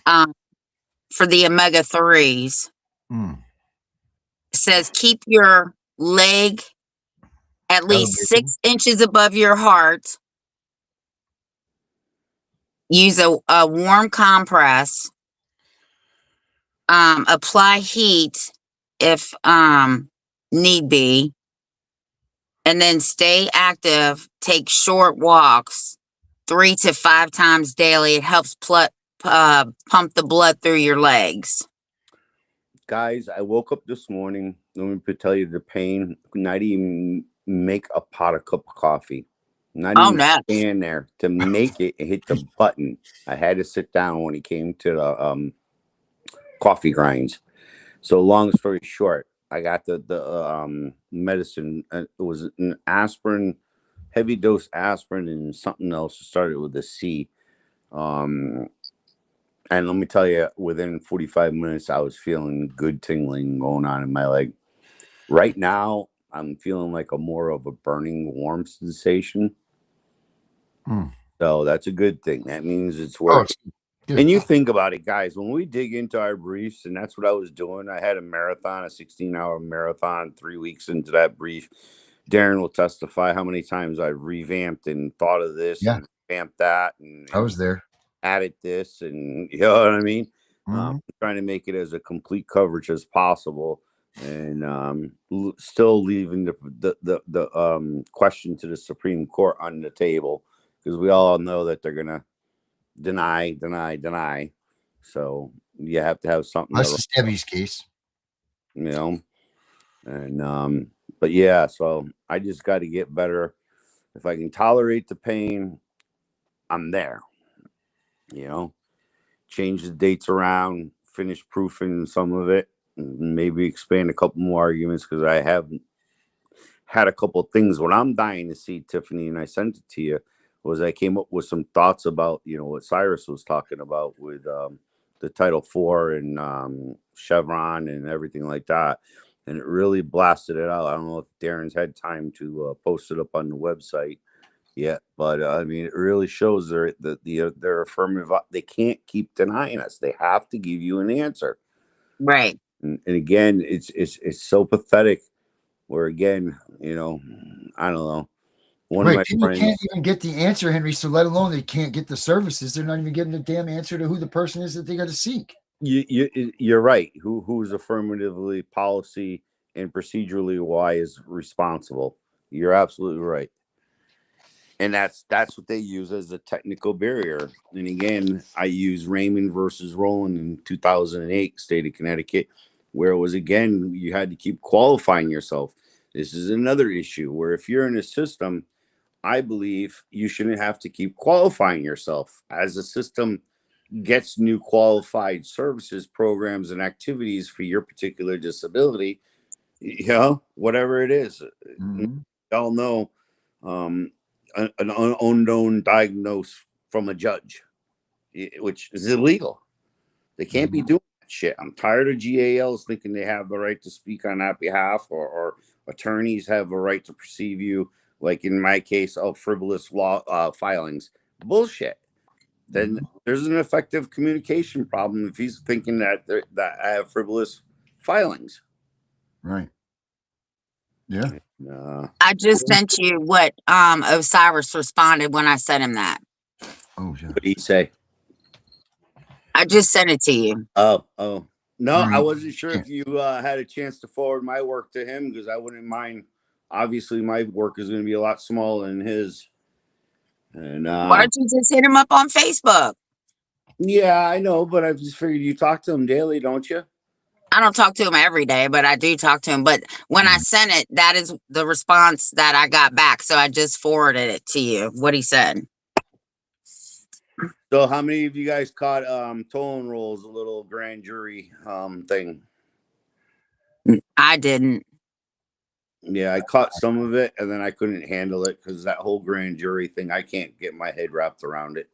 for the omega-3s. Mm. It says keep your leg at least Elevated. 6 inches above your heart. Use a warm compress. Apply heat if need be. And then stay active. Take short walks 3 to 5 times daily. It helps pump the blood through your legs. Guys, I woke up this morning. Let me tell you the pain. Not even make a pot of cup of coffee. Not Oh even no. stand there to make it and hit the button. I had to sit down when it came to the coffee grinds. So long story short, I got the medicine. It was an aspirin, heavy dose aspirin, and something else. It started with a C. And let me tell you, within 45 minutes, I was feeling good tingling going on in my leg. Right now, I'm feeling like a more of a burning, warm sensation. So that's a good thing. That means it's working. And you think about it, guys, when we dig into our briefs, and that's what I was doing. I had a marathon, a 16-hour marathon, 3 weeks into that brief. Darren will testify how many times I revamped and thought of this and revamped that. And I was there. Added this, and you know what I mean? Trying to make it as a complete coverage as possible. And still leaving the question to the Supreme Court on the table, because we all know that they're going to deny. So you have to have something. That's the Stebby's case. You know, and but yeah, so I just got to get better. If I can tolerate the pain, I'm there. You know, change the dates around, finish proofing some of it, and maybe expand a couple more arguments, because I have had a couple of things. What I'm dying to see, Tiffany, and I sent it to you, was I came up with some thoughts about, you know, what Cyrus was talking about with the Title IV and Chevron and everything like that. And it really blasted it out. I don't know if Darren's had time to post it up on the website yet, but I mean, it really shows their affirmative. They can't keep denying us. They have to give you an answer. Right. And again, it's so pathetic. Where again, you know, I don't know. One of my People friends can't even get the answer, Henry. So let alone they can't get the services. They're not even getting the damn answer to who the person is that they got to seek. You're right. Who's affirmatively, policy, and procedurally wise responsible? You're absolutely right. And that's what they use as a technical barrier. And again, I use Raymond versus Rowland in 2008, state of Connecticut, where it was, again, you had to keep qualifying yourself. This is another issue where if you're in a system, I believe you shouldn't have to keep qualifying yourself. As the system gets new qualified services, programs, and activities for your particular disability, you know, whatever it is, we all know an unknown diagnose from a judge, which is illegal. They can't be doing that shit. I'm tired of GALs thinking they have the right to speak on that behalf, or attorneys have a right to perceive you, like in my case, of frivolous law filings. Bullshit. Then there's an effective communication problem if he's thinking that I have frivolous filings. Right. Yeah. I just sent you what Osiris responded when I sent him that. Oh, yeah. What did he say? I just sent it to you. Oh. No, I wasn't sure if you had a chance to forward my work to him, because I wouldn't mind. Obviously, my work is going to be a lot smaller than his. And Why don't you just hit him up on Facebook? Yeah, I know, but I just figured you talk to him daily, don't you? I don't talk to him every day, but I do talk to him. But when I sent it, that is the response that I got back. So I just forwarded it to you, what he said. So how many of you guys caught tolling rolls, a little grand jury thing? I didn't. Yeah, I caught some of it, and then I couldn't handle it because that whole grand jury thing, I can't get my head wrapped around it.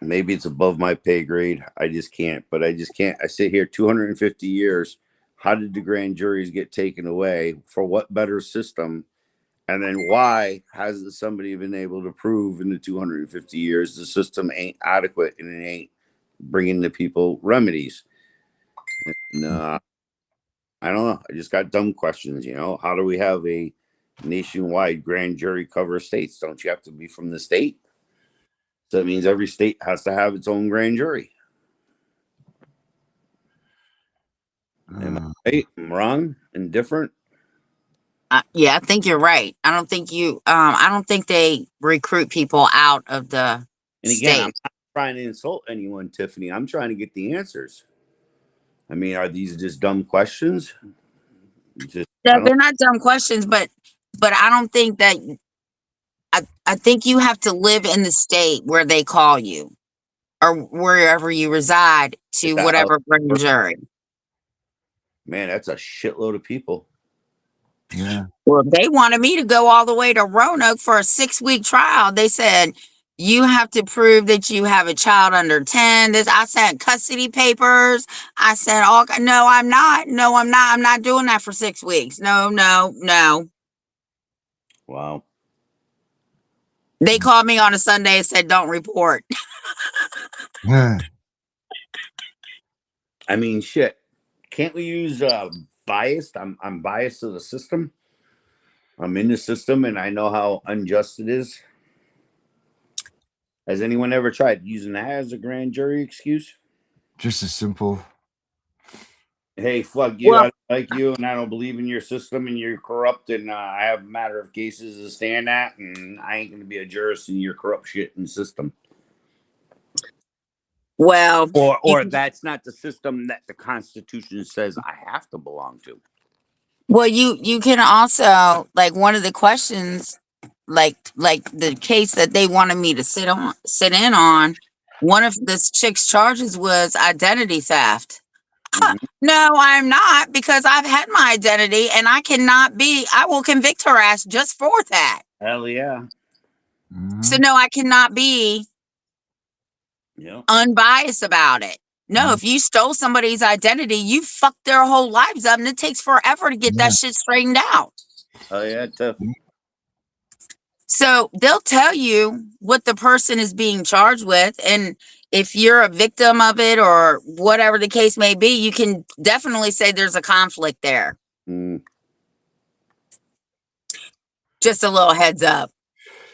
Maybe it's above my pay grade. I just can't. But I just can't. I sit here 250 years. How did the grand juries get taken away? For what better system? And then why hasn't somebody been able to prove in the 250 years the system ain't adequate and it ain't bringing the people remedies? And I don't know. I just got dumb questions. How do we have a nationwide grand jury cover states? Don't you have to be from the state? So that means every state has to have its own grand jury. Am I right? Am I wrong? Indifferent? Yeah, I think you're right. I don't think they recruit people out of the And again, I'm state. not trying to insult anyone, Tiffany. I'm trying to get the answers. I mean, are these just dumb questions? No, they're not dumb questions, but I don't think that. I think you have to live in the state where they call you, or wherever you reside, to Is that how whatever grand jury. Man, that's a shitload of people. Yeah. Well, they wanted me to go all the way to Roanoke for a 6-week trial. They said, you have to prove that you have a child under 10. I sent custody papers. I said, oh, no, I'm not. No, I'm not. I'm not doing that for 6 weeks. No, no, no. Wow. They called me on a Sunday and said, don't report. Yeah. I mean, shit. Can't we use biased? I'm biased to the system. I'm in the system and I know how unjust it is. Has anyone ever tried using that as a grand jury excuse? Just as simple. Hey, fuck you. Well, I don't like you and I don't believe in your system and you're corrupt and I have a matter of cases to stand at and I ain't going to be a jurist in your corrupt shit and system. well, Or that's not the system that the Constitution says I have to belong to. well, you can also, like, one of the questions, like the case that they wanted me to sit in on, one of this chick's charges was identity theft. No, I'm not, because I've had my identity and I will convict her ass just for that. Hell yeah. So no, I cannot be unbiased about it. No, if you stole somebody's identity, you fucked their whole lives up and it takes forever to get that shit straightened out. Oh yeah, tough. So they'll tell you what the person is being charged with. And if you're a victim of it or whatever the case may be, you can definitely say there's a conflict there. Just a little heads up.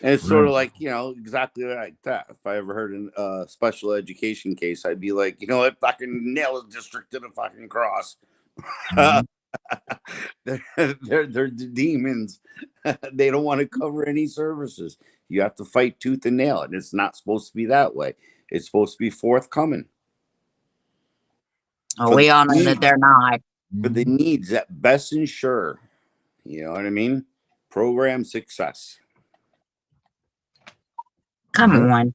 And it's sort of like, exactly like that. If I ever heard a special education case, I'd be like, fucking nail a district to the fucking cross. They're demons. They don't want to cover any services. You have to fight tooth and nail, and it's not supposed to be that way. It's supposed to be forthcoming. Oh, we all know that they're not. For the needs that best ensure, you know what I mean? Program success. Come on.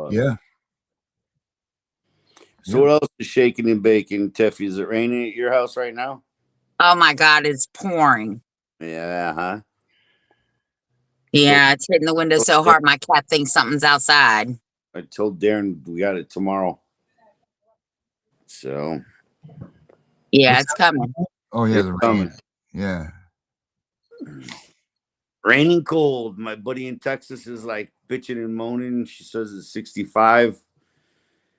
Yeah. So what else is shaking and baking, Tiff? Is it raining at your house right now? Oh my God, it's pouring. Yeah, huh? Yeah, it's hitting the window so hard my cat thinks something's outside. I told Darren we got it tomorrow. So yeah, it's coming. Oh yeah, it's the rain. coming. Yeah. Raining cold. My buddy in Texas is like bitching and moaning. She says it's 65.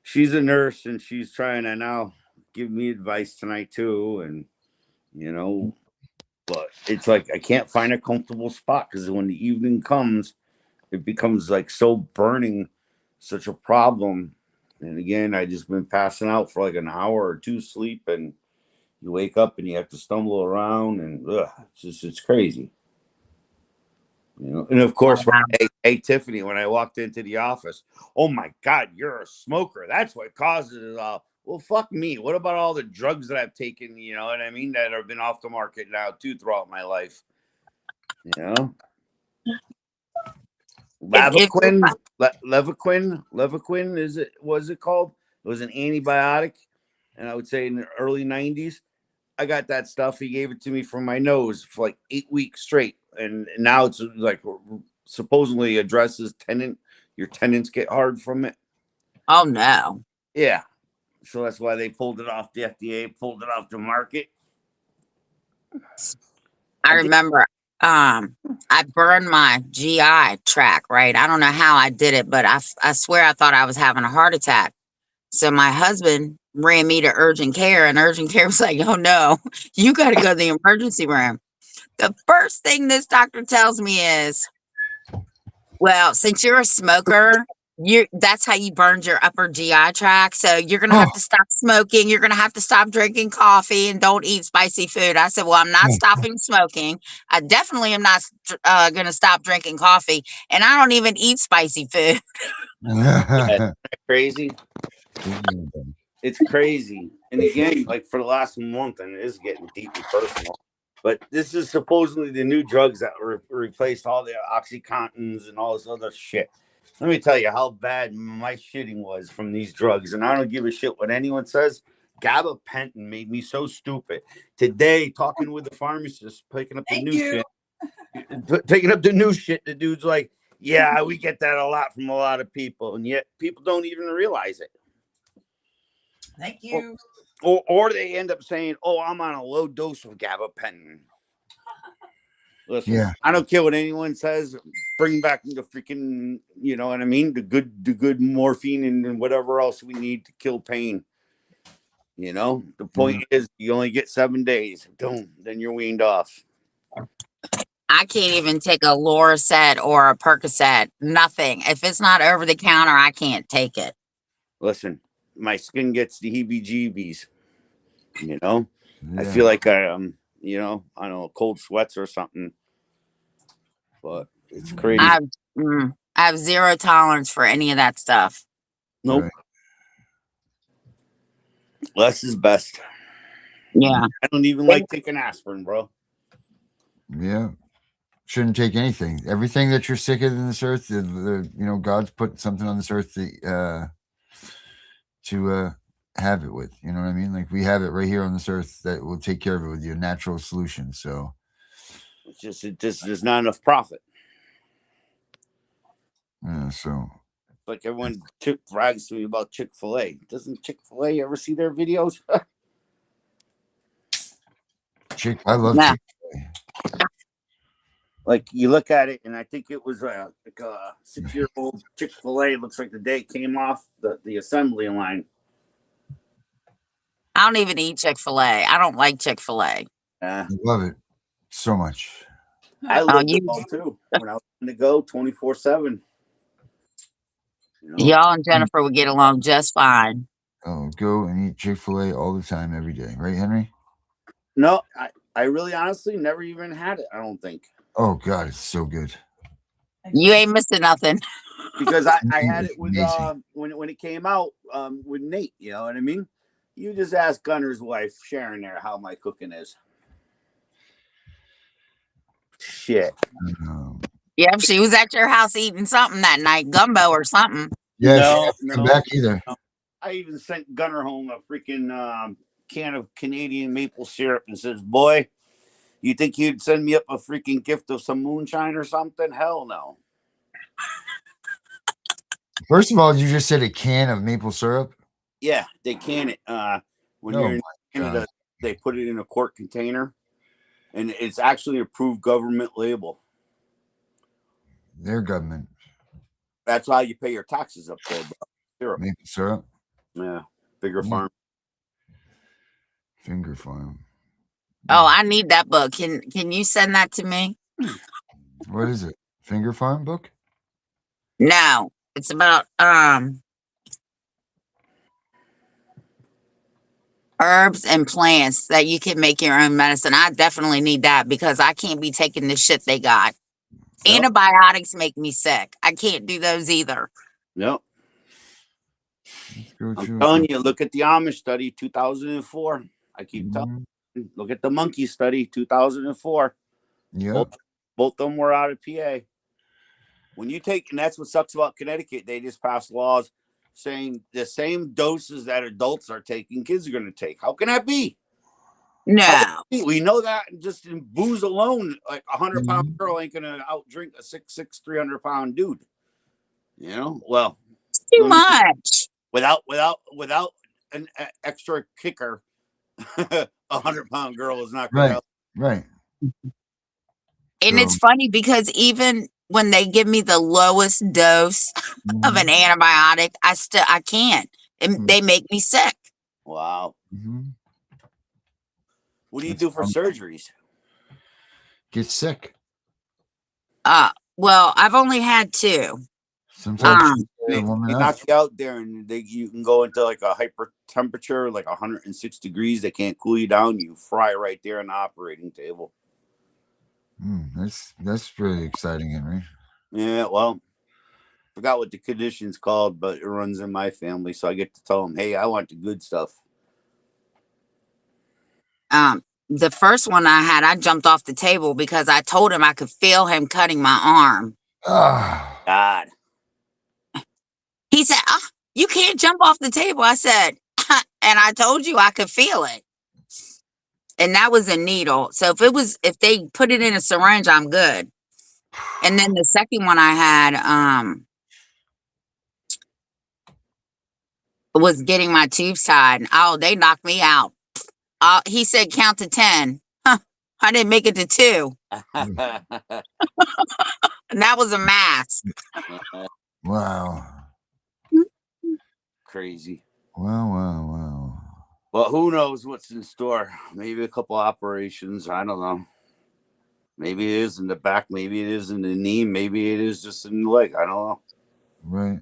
She's a nurse and she's trying to now give me advice tonight too. And but it's like I can't find a comfortable spot because when the evening comes, it becomes like so burning, such a problem. And again, I just been passing out for like an hour or two sleep, and you wake up and you have to stumble around, and it's crazy. And of course, hey Tiffany, when I walked into the office, oh my God, you're a smoker. That's what causes it all. Well, fuck me. What about all the drugs that I've taken, you know what I mean, that have been off the market now too throughout my life? Levaquin, was it called? It was an antibiotic, and I would say in the early 90s, I got that stuff. He gave it to me from my nose for like 8 weeks straight, and now it's like supposedly addresses your tendons get hard from it. Oh no. Yeah, so that's why they pulled it off. The FDA pulled it off the market. I remember I burned my GI tract, right? I don't know how I did it, but I swear I thought I was having a heart attack. So my husband ran me to urgent care, and urgent care was like, "Oh no, you got to go to the emergency room." The first thing this doctor tells me is, "Well, since you're a smoker, that's how you burned your upper GI tract. So you're gonna have to stop smoking. You're gonna have to stop drinking coffee and don't eat spicy food." I said, "Well, I'm not stopping smoking. I definitely am not gonna stop drinking coffee, and I don't even eat spicy food." Yeah, isn't that crazy? It's crazy. And again, like for the last month, and it is getting deeply personal, but this is supposedly the new drugs that replaced all the Oxycontins and all this other shit. Let me tell you how bad my shitting was from these drugs, and I don't give a shit what anyone says. Gabapentin made me so stupid. Today, talking with the pharmacist, picking up the new shit, the dude's like, "Yeah, we get that a lot from a lot of people, and yet people don't even realize it." Thank you. Or they end up saying, "Oh, I'm on a low dose of gabapentin." Listen, I don't care what anyone says. Bring back the freaking, you know what I mean? The good morphine and whatever else we need to kill pain. You know, the point is you only get 7 days. Boom, then you're weaned off. I can't even take a Loracet or a Percocet. Nothing. If it's not over the counter, I can't take it. Listen, my skin gets the heebie-jeebies. You know, I feel like you know, I don't know, cold sweats or something. But it's crazy. I have zero tolerance for any of that stuff. Nope. Less is best. Yeah. I don't even like taking aspirin, bro. Yeah. Shouldn't take anything. Everything that you're sick of in this earth, you know, God's put something on this earth to have it with. You know what I mean? Like we have it right here on this earth that will take care of it with your natural solution. So it's just there's not enough profit. Yeah, so like everyone brags to me about Chick-fil-A. Doesn't Chick-fil-A ever see their videos? I love Chick-fil-A. Like you look at it, and I think it was like a 6-year-old Chick-fil-A. Looks like the day it came off the assembly line. I don't even eat Chick-fil-A. I don't like Chick-fil-A. I love it so much. I love it all too. When I was going to go 24/7. Y'all and Jennifer would get along just fine. Oh, go and eat Chick-fil-A all the time, every day, right, Henry? No, I really honestly never even had it. I don't think. Oh God, it's so good. You ain't missing nothing. Because I had it with when it came out with Nate. You know what I mean? You just ask Gunner's wife Sharon there how my cooking is. Shit. Yeah, she was at your house eating something that night, gumbo or something. Yeah, no, back either. I even sent Gunner home a freaking can of Canadian maple syrup and says, "Boy, you think you'd send me up a freaking gift of some moonshine or something? Hell no." First of all, you just said a can of maple syrup. Yeah, they can it. When you're in Canada, they put it in a quart container, and it's actually approved government label. Their government. That's how you pay your taxes up there, bro. Syrup. Maple syrup. Yeah, bigger farm. Finger farm. Oh, I need that book. Can you send that to me? What is it? Finger farm book? No, it's about herbs and plants that you can make your own medicine. I definitely need that because I can't be taking the shit they got. Yep. Antibiotics make me sick. I can't do those either. Yep. I'm telling you, look at the Amish study, 2004. I keep telling you, look at the monkey study, 2004. Yeah. Both of them were out of PA. When you take, and that's what sucks about Connecticut, they just passed laws saying the same doses that adults are taking, kids are going to take. How can that be? No. We know that just in booze alone, like a 100-pound girl ain't going to outdrink a 6'6", 300-pound dude. You know, well, it's too much. Without an extra kicker, a 100-pound girl is not going to. Right. And it's funny because even when they give me the lowest dose of an antibiotic, I can't. They make me sick. Wow. Mm-hmm. What do you do for surgeries? Get sick. Well, I've only had 2. Sometimes They knock you out there, and you can go into like a hyper temperature, like 106 degrees. They can't cool you down. You fry right there on the operating table. That's really exciting, Henry. Yeah, well, forgot what the condition's called, but it runs in my family, so I get to tell them, "Hey, I want the good stuff." The first one I had, I jumped off the table because I told him I could feel him cutting my arm. Oh, God. He said, you can't jump off the table. I said, and I told you I could feel it. And that was a needle. So if they put it in a syringe, I'm good. And then the second one I had, was getting my tubes tied. Oh, they knocked me out. He said, count to 10. I didn't make it to 2. And that was a mask. wow. Crazy. Wow. Well, who knows what's in store? Maybe a couple operations. I don't know. Maybe it is in the back. Maybe it is in the knee. Maybe it is just in the leg. I don't know. Right.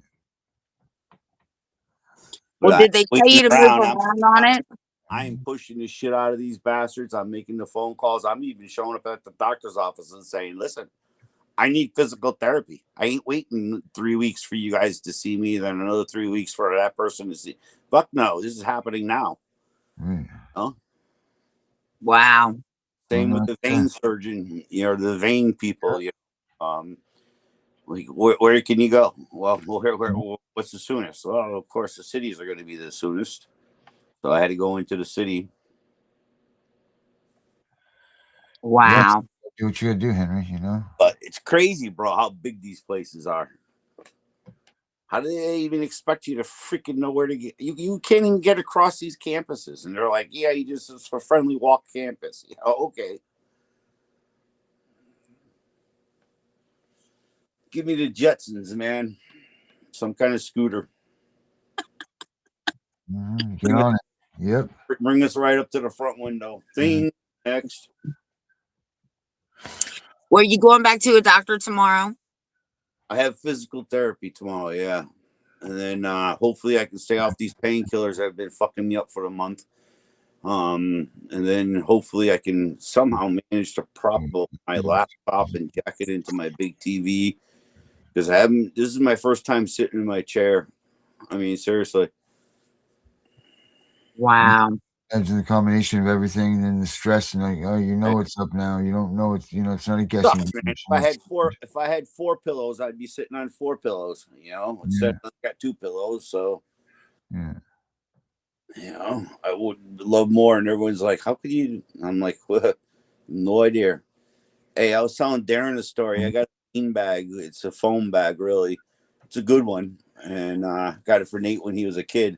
Well, did they tell you to move around on it? I am pushing the shit out of these bastards. I'm making the phone calls. I'm even showing up at the doctor's office and saying, listen, I need physical therapy. I ain't waiting 3 weeks for you guys to see me, then another 3 weeks for that person to see. Fuck no, this is happening now. Right. Huh? Wow. Same with the vein surgeon, the vein people. Like, where can you go? Well, what's the soonest? Well, of course, the cities are going to be the soonest. So I had to go into the city. Wow. Do what you gotta do, Henry, But it's crazy, bro, how big these places are. How do they even expect you to freaking know where to get? You can't even get across these campuses. And they're like, yeah, it's a friendly walk campus. Okay. Give me the Jetsons, man. Some kind of scooter. Get on it. Yep. Bring us right up to the front window. Thing next. Were you going back to a doctor tomorrow? I have physical therapy tomorrow, yeah. And then hopefully I can stay off these painkillers that have been fucking me up for a month. And then hopefully I can somehow manage to prop up my laptop and jack it into my big TV. Because this is my first time sitting in my chair. I mean, seriously. Wow. Imagine the combination of everything and the stress and it's up now. You don't know it's not a guessing game. If I had 4 pillows, I'd be sitting on 4 pillows, instead of I got 2 pillows. So yeah. I would love more. And everyone's like, how could you? I'm like, what? No idea. Hey, I was telling Darren a story. I got a bean bag. It's a foam bag, really. It's a good one. And got it for Nate when he was a kid.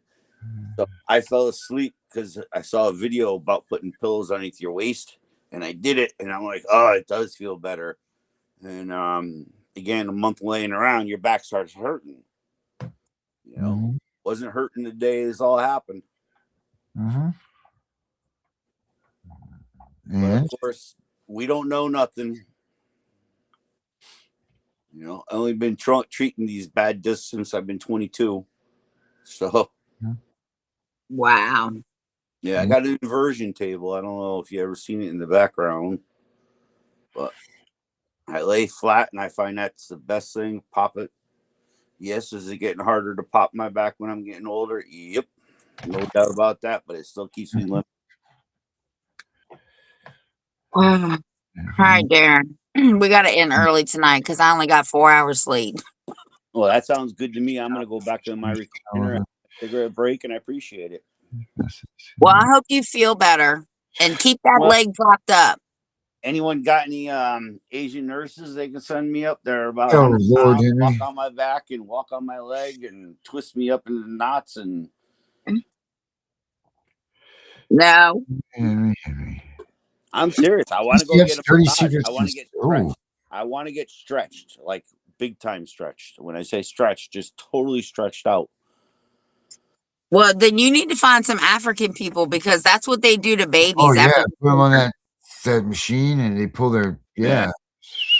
So I fell asleep because I saw a video about putting pillows underneath your waist. And I did it. And I'm like, oh, it does feel better. And again, a month laying around, your back starts hurting. Wasn't hurting the day this all happened. Mm-hmm. But of course, we don't know nothing. I've only been treating these bad discs since I've been 22. So, wow. Yeah, I got an inversion table. I don't know if you ever seen it in the background, but I lay flat and I find that's the best thing. Pop it. Yes, is it getting harder to pop my back when I'm getting older? Yep. No doubt about that, but it still keeps me limp. All right, Darren. We got to end early tonight because I only got 4 hours sleep. Well, that sounds good to me. I'm going to go back to my recliner and take a break, and I appreciate it. Well, I hope you feel better and keep that leg propped up. Anyone got any Asian nurses they can send me up there about Lord, walk on my back and walk on my leg and twist me up into knots and no. Henry. I'm serious. I want to go get a massage. I want to get stretched. I want to get stretched, like big time stretched. When I say stretched, just totally stretched out. Well, then you need to find some African people because that's what they do to Oh babies yeah, after. put them on that machine and they pull their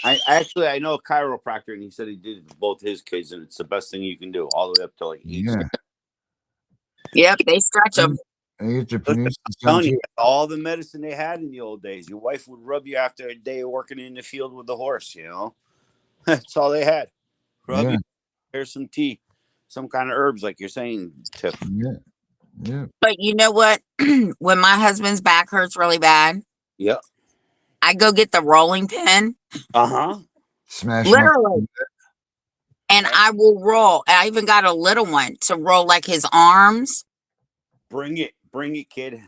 I know a chiropractor, and he said he did it with both his kids, and it's the best thing you can do, all the way up to like 8. Yep, they stretch them. They get to Listen, produce I'm some telling too. you, all the medicine they had in the old days. Your wife would rub you after a day of working in the field with the horse. You know, that's all they had. Rub you. Here's some tea, some kind of herbs, like you're saying, Tiff. Yeah. But you know what? When my husband's back hurts really bad, Yep. I go get the rolling pin. Smash Literally. And I will roll. I even got a little one to roll like his arms. Bring it, kid.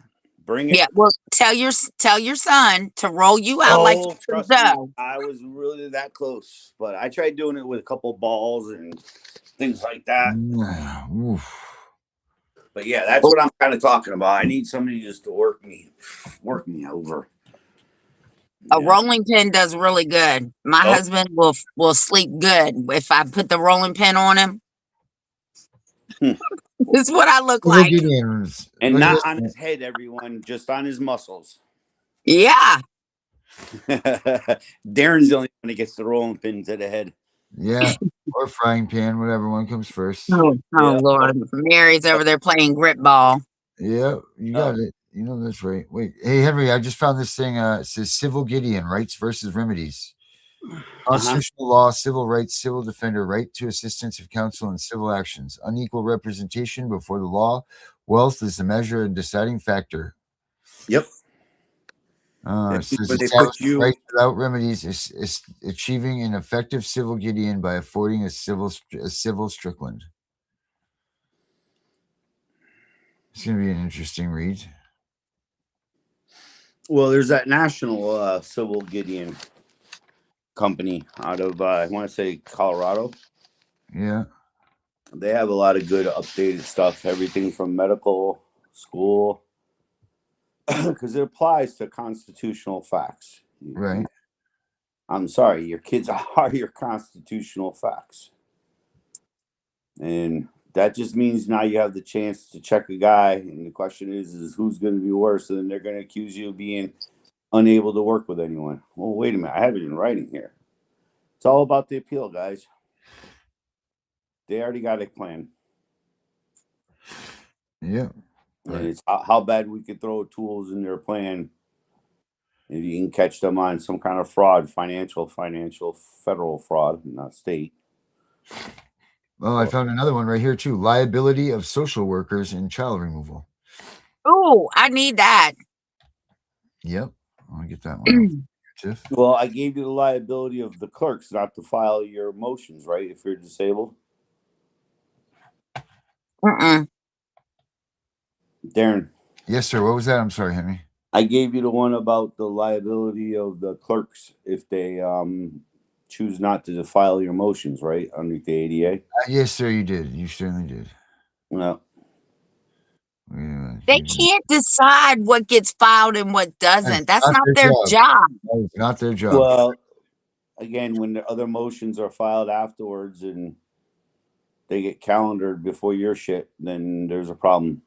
Bring it. Yeah, well, tell your son to roll you out like trust me, I was really that close, but I tried doing it with a couple balls and things like that. But yeah, that's what I'm kind of talking about. I need somebody just to work me over. A rolling pin does really good. My husband will sleep good if I put the rolling pin on him. This is what I look like. And not on his head, everyone, just on his muscles. Yeah. Darren's the only one that gets the rolling pin to the head. Yeah, or frying pan, whatever one comes first. Oh Lord. Mary's over there playing grip ball. Yeah, you got it. You know that's right. Wait, hey Henry, I just found this thing. It says Civil Gideon, rights versus remedies. Constitutional law, civil rights, civil defender, right to assistance of counsel in civil actions, unequal representation before the law, wealth is the measure and deciding factor. Yep. It says establishing rights without remedies is achieving an effective civil Gideon by affording a civil Strickland. It's going to be an interesting read. Well, there's that national civil Gideon company out of, I want to say, Colorado. Yeah. They have a lot of good updated stuff, everything from medical, school, because it applies to constitutional facts. Right. I'm sorry, your kids are your constitutional facts. And that just means now you have the chance to check a guy, and the question is who's going to be worse? And then they're going to accuse you of being unable to work with anyone. Well, wait a minute, I have it in writing here. It's all about the appeal, guys. They already got a plan. Yeah. Right. And it's how bad we could throw tools in their plan if you can catch them on some kind of fraud, financial, federal fraud, not state. Well, I found another one right here too. Liability of social workers in child removal. Oh, I need that. Yep. I'll get that one. Tiff. Well, I gave you the liability of the clerks not to file your motions, right? If you're disabled. Darren. Yes, sir. What was that? I'm sorry, Henry. I gave you the one about the liability of the clerks if they choose not to file your motions, right? Under the ADA. Yes, sir. You did. You certainly did. No. They can't decide what gets filed and what doesn't. That's not their job. It's not their job. Well, again, when the other motions are filed afterwards and they get calendared before your shit, then there's a problem.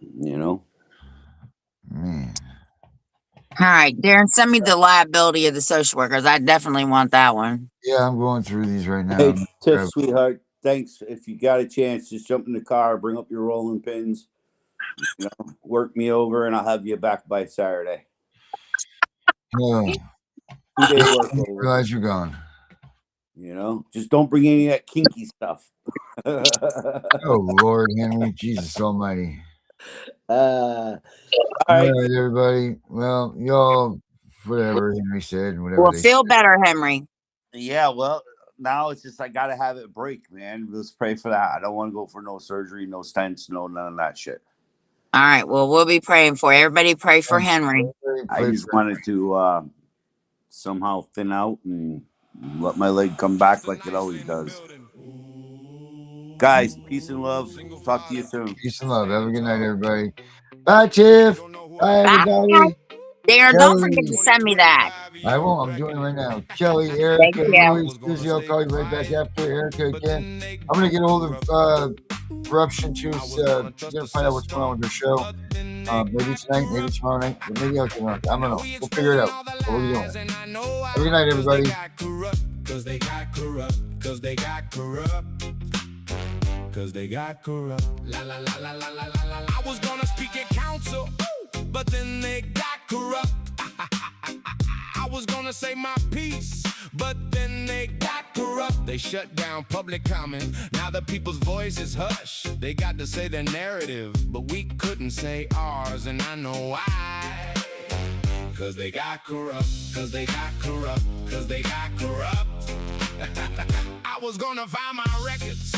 You know? Man. All right, Darren, send me the liability of the social workers. I definitely want that one. Yeah, I'm going through these right now. Hey, Tiff, sweetheart, thanks. If you got a chance, just jump in the car, bring up your rolling pins, work me over, and I'll have you back by Saturday. Oh. 2 day work over. Realize you're gone. You know, just don't bring any of that kinky stuff. Oh, Lord, Henry, Jesus Almighty. All right, everybody. Well, y'all, whatever Henry said, whatever. Well, feel better, Henry. Yeah, well, now it's just I gotta have it break, man. Let's pray for that. I don't want to go for no surgery, no stents, no none of that shit. All right. Well, we'll be praying for everybody. Pray for Henry. I just wanted to somehow thin out and let my leg come back like it always does. Guys, peace and love. Talk to you soon. Peace and love. Have a good night, everybody. Bye, Tiff. Bye, everybody. Darren, don't forget to send me that. I won't. I'm doing it right now. Kelly, Thank Erica, you. Louis, Susie, I'll call you right back after. Erica again. I'm going to get a hold of Corruption too. Going to find out what's going on with their show. Maybe tonight, maybe tomorrow night, or maybe out tomorrow. I don't know. We'll figure it out. But we're doing it. Have a good night, everybody. Cause they got corrupt. Cause they got corrupt. Cause they got corrupt. La la la la la la la la. I was gonna speak at council, but then they got corrupt. I was gonna say my piece, but then they got corrupt. They shut down public comment. Now the people's voice is hushed. They got to say their narrative, but we couldn't say ours, and I know why. Cause they got corrupt. Cause they got corrupt. Cause they got corrupt. I was gonna find my records,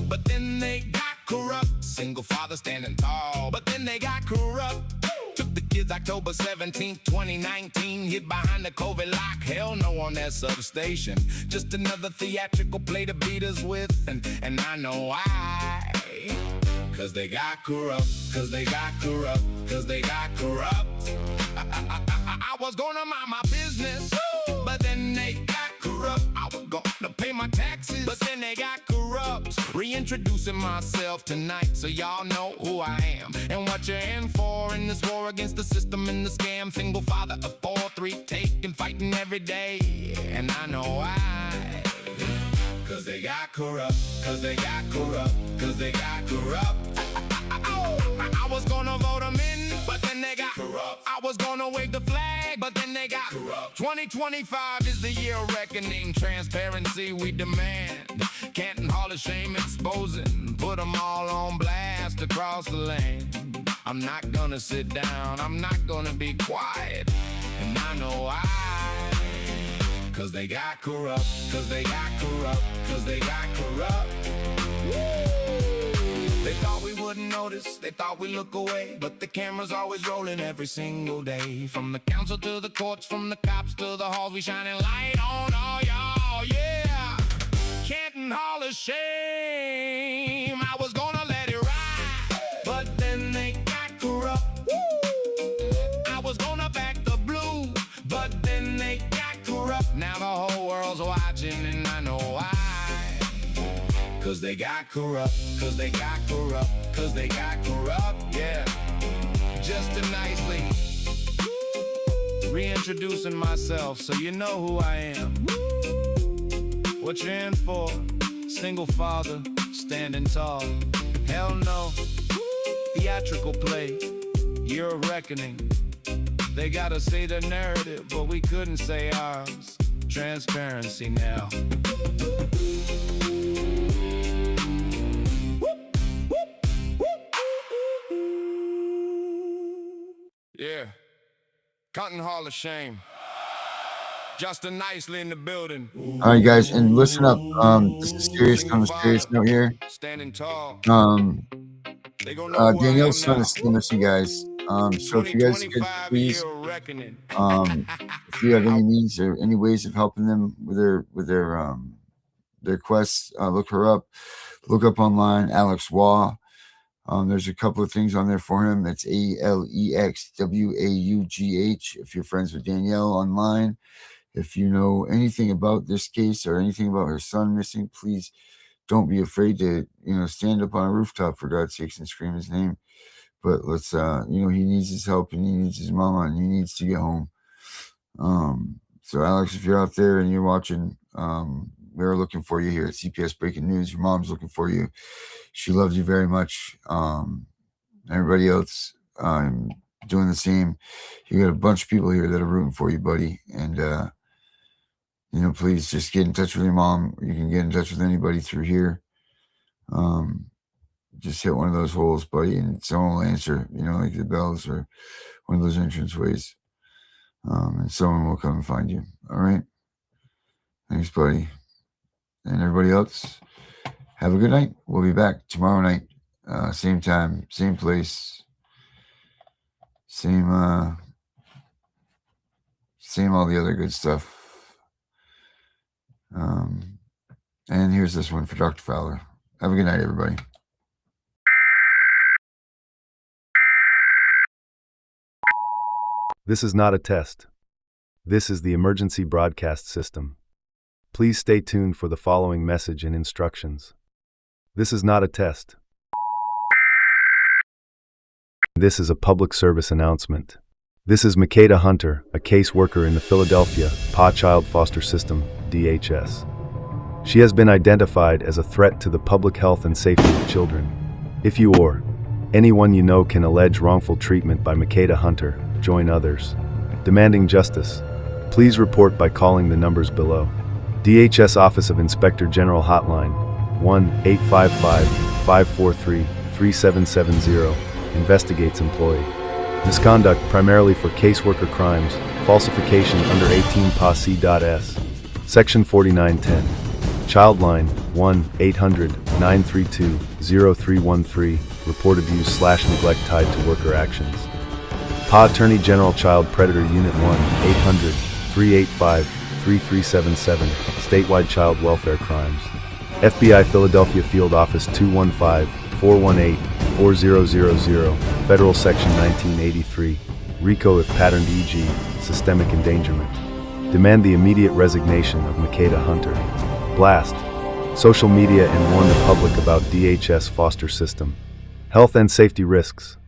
but then they got corrupt. Single father standing tall, but then they got corrupt. Took the kids October 17th, 2019. Hid behind the COVID lock, hell no on that substation. Just another theatrical play to beat us with, and I know why. Cause they got corrupt. Cause they got corrupt. Cause they got corrupt. I was gonna mind my business, but then they got corrupt. I was gonna pay my taxes, but then they got corrupt. Reintroducing myself tonight so y'all know who I am and what you're in for in this war against the system and the scam. Single father of 4, 3, taking, fighting every day, and I know why. Cause they got corrupt. Cause they got corrupt. Cause they got corrupt. I was gonna vote them in, but then they got corrupt. I was gonna wave the flag, but then they got corrupt. 2025 is the year of reckoning. Transparency we demand. Canton Hall of Shame exposing. Put them all on blast across the land. I'm not gonna sit down. I'm not gonna be quiet. And I know why. Cause they got corrupt. Cause they got corrupt. Cause they got corrupt. They thought we wouldn't notice, they thought we look away, but the camera's always rolling every single day. From the council to the courts, from the cops to the halls, we shining light on all y'all, yeah. Canton Hall of Shame, I was gonna let it ride, but then they got corrupt. I was gonna back the blue, but then they got corrupt. Now the whole world's watching and I know why. Cause they got corrupt. Cause they got corrupt. Cause they got corrupt, yeah. Just to nicely reintroducing myself so you know who I am. What you're in for, single father, standing tall. Hell no, theatrical play, year of reckoning. They gotta say the narrative, but we couldn't say ours. Transparency now. Yeah, Canton Hall of Shame. Justin Nicely in the building. All right, guys, and listen up. This is serious on a serious note here. Standing tall. Danielle's son is still missing, guys. So if you guys could please, if you have any needs or any ways of helping them with their quests, look her up. Look up online, Alex Waugh. There's a couple of things on there for him. That's ALEXWAUGH. If you're friends with Danielle online, if you know anything about this case or anything about her son missing, please don't be afraid to, stand up on a rooftop for God's sakes and scream his name. But let's, he needs his help and he needs his mama and he needs to get home. So Alex, if you're out there and you're watching, we're looking for you here at CPS Breaking News. Your mom's looking for you. She loves you very much. Everybody else doing the same. You got a bunch of people here that are rooting for you, buddy. And, please just get in touch with your mom. You can get in touch with anybody through here. Just hit one of those holes, buddy, and someone will answer, like the bells or one of those entrance ways. And someone will come and find you. All right. Thanks, buddy. And everybody else, have a good night. We'll be back tomorrow night, same time, same place, same all the other good stuff. And here's this one for Dr. Fowler. Have a good night, everybody. This is not a test. This is the emergency broadcast system. Please stay tuned for the following message and instructions. This is not a test. This is a public service announcement. This is Makeda Hunter, a caseworker in the Philadelphia PA Child Foster System, DHS. She has been identified as a threat to the public health and safety of children. If you or anyone you know can allege wrongful treatment by Makeda Hunter, join others demanding justice. Please report by calling the numbers below. DHS Office of Inspector General Hotline 1-855-543-3770 investigates employee misconduct primarily for caseworker crimes, falsification under 18 PA-C.S. Section 4910. Childline 1-800-932-0313. Report abuse/neglect tied to worker actions. PA Attorney General Child Predator Unit 1-800-385-3377. Statewide Child Welfare Crimes. FBI Philadelphia Field Office 215-418-4000. Federal Section 1983. RICO if patterned, e.g., systemic endangerment. Demand the immediate resignation of Makeda Hunter. Blast social media and warn the public about DHS foster system health and safety risks.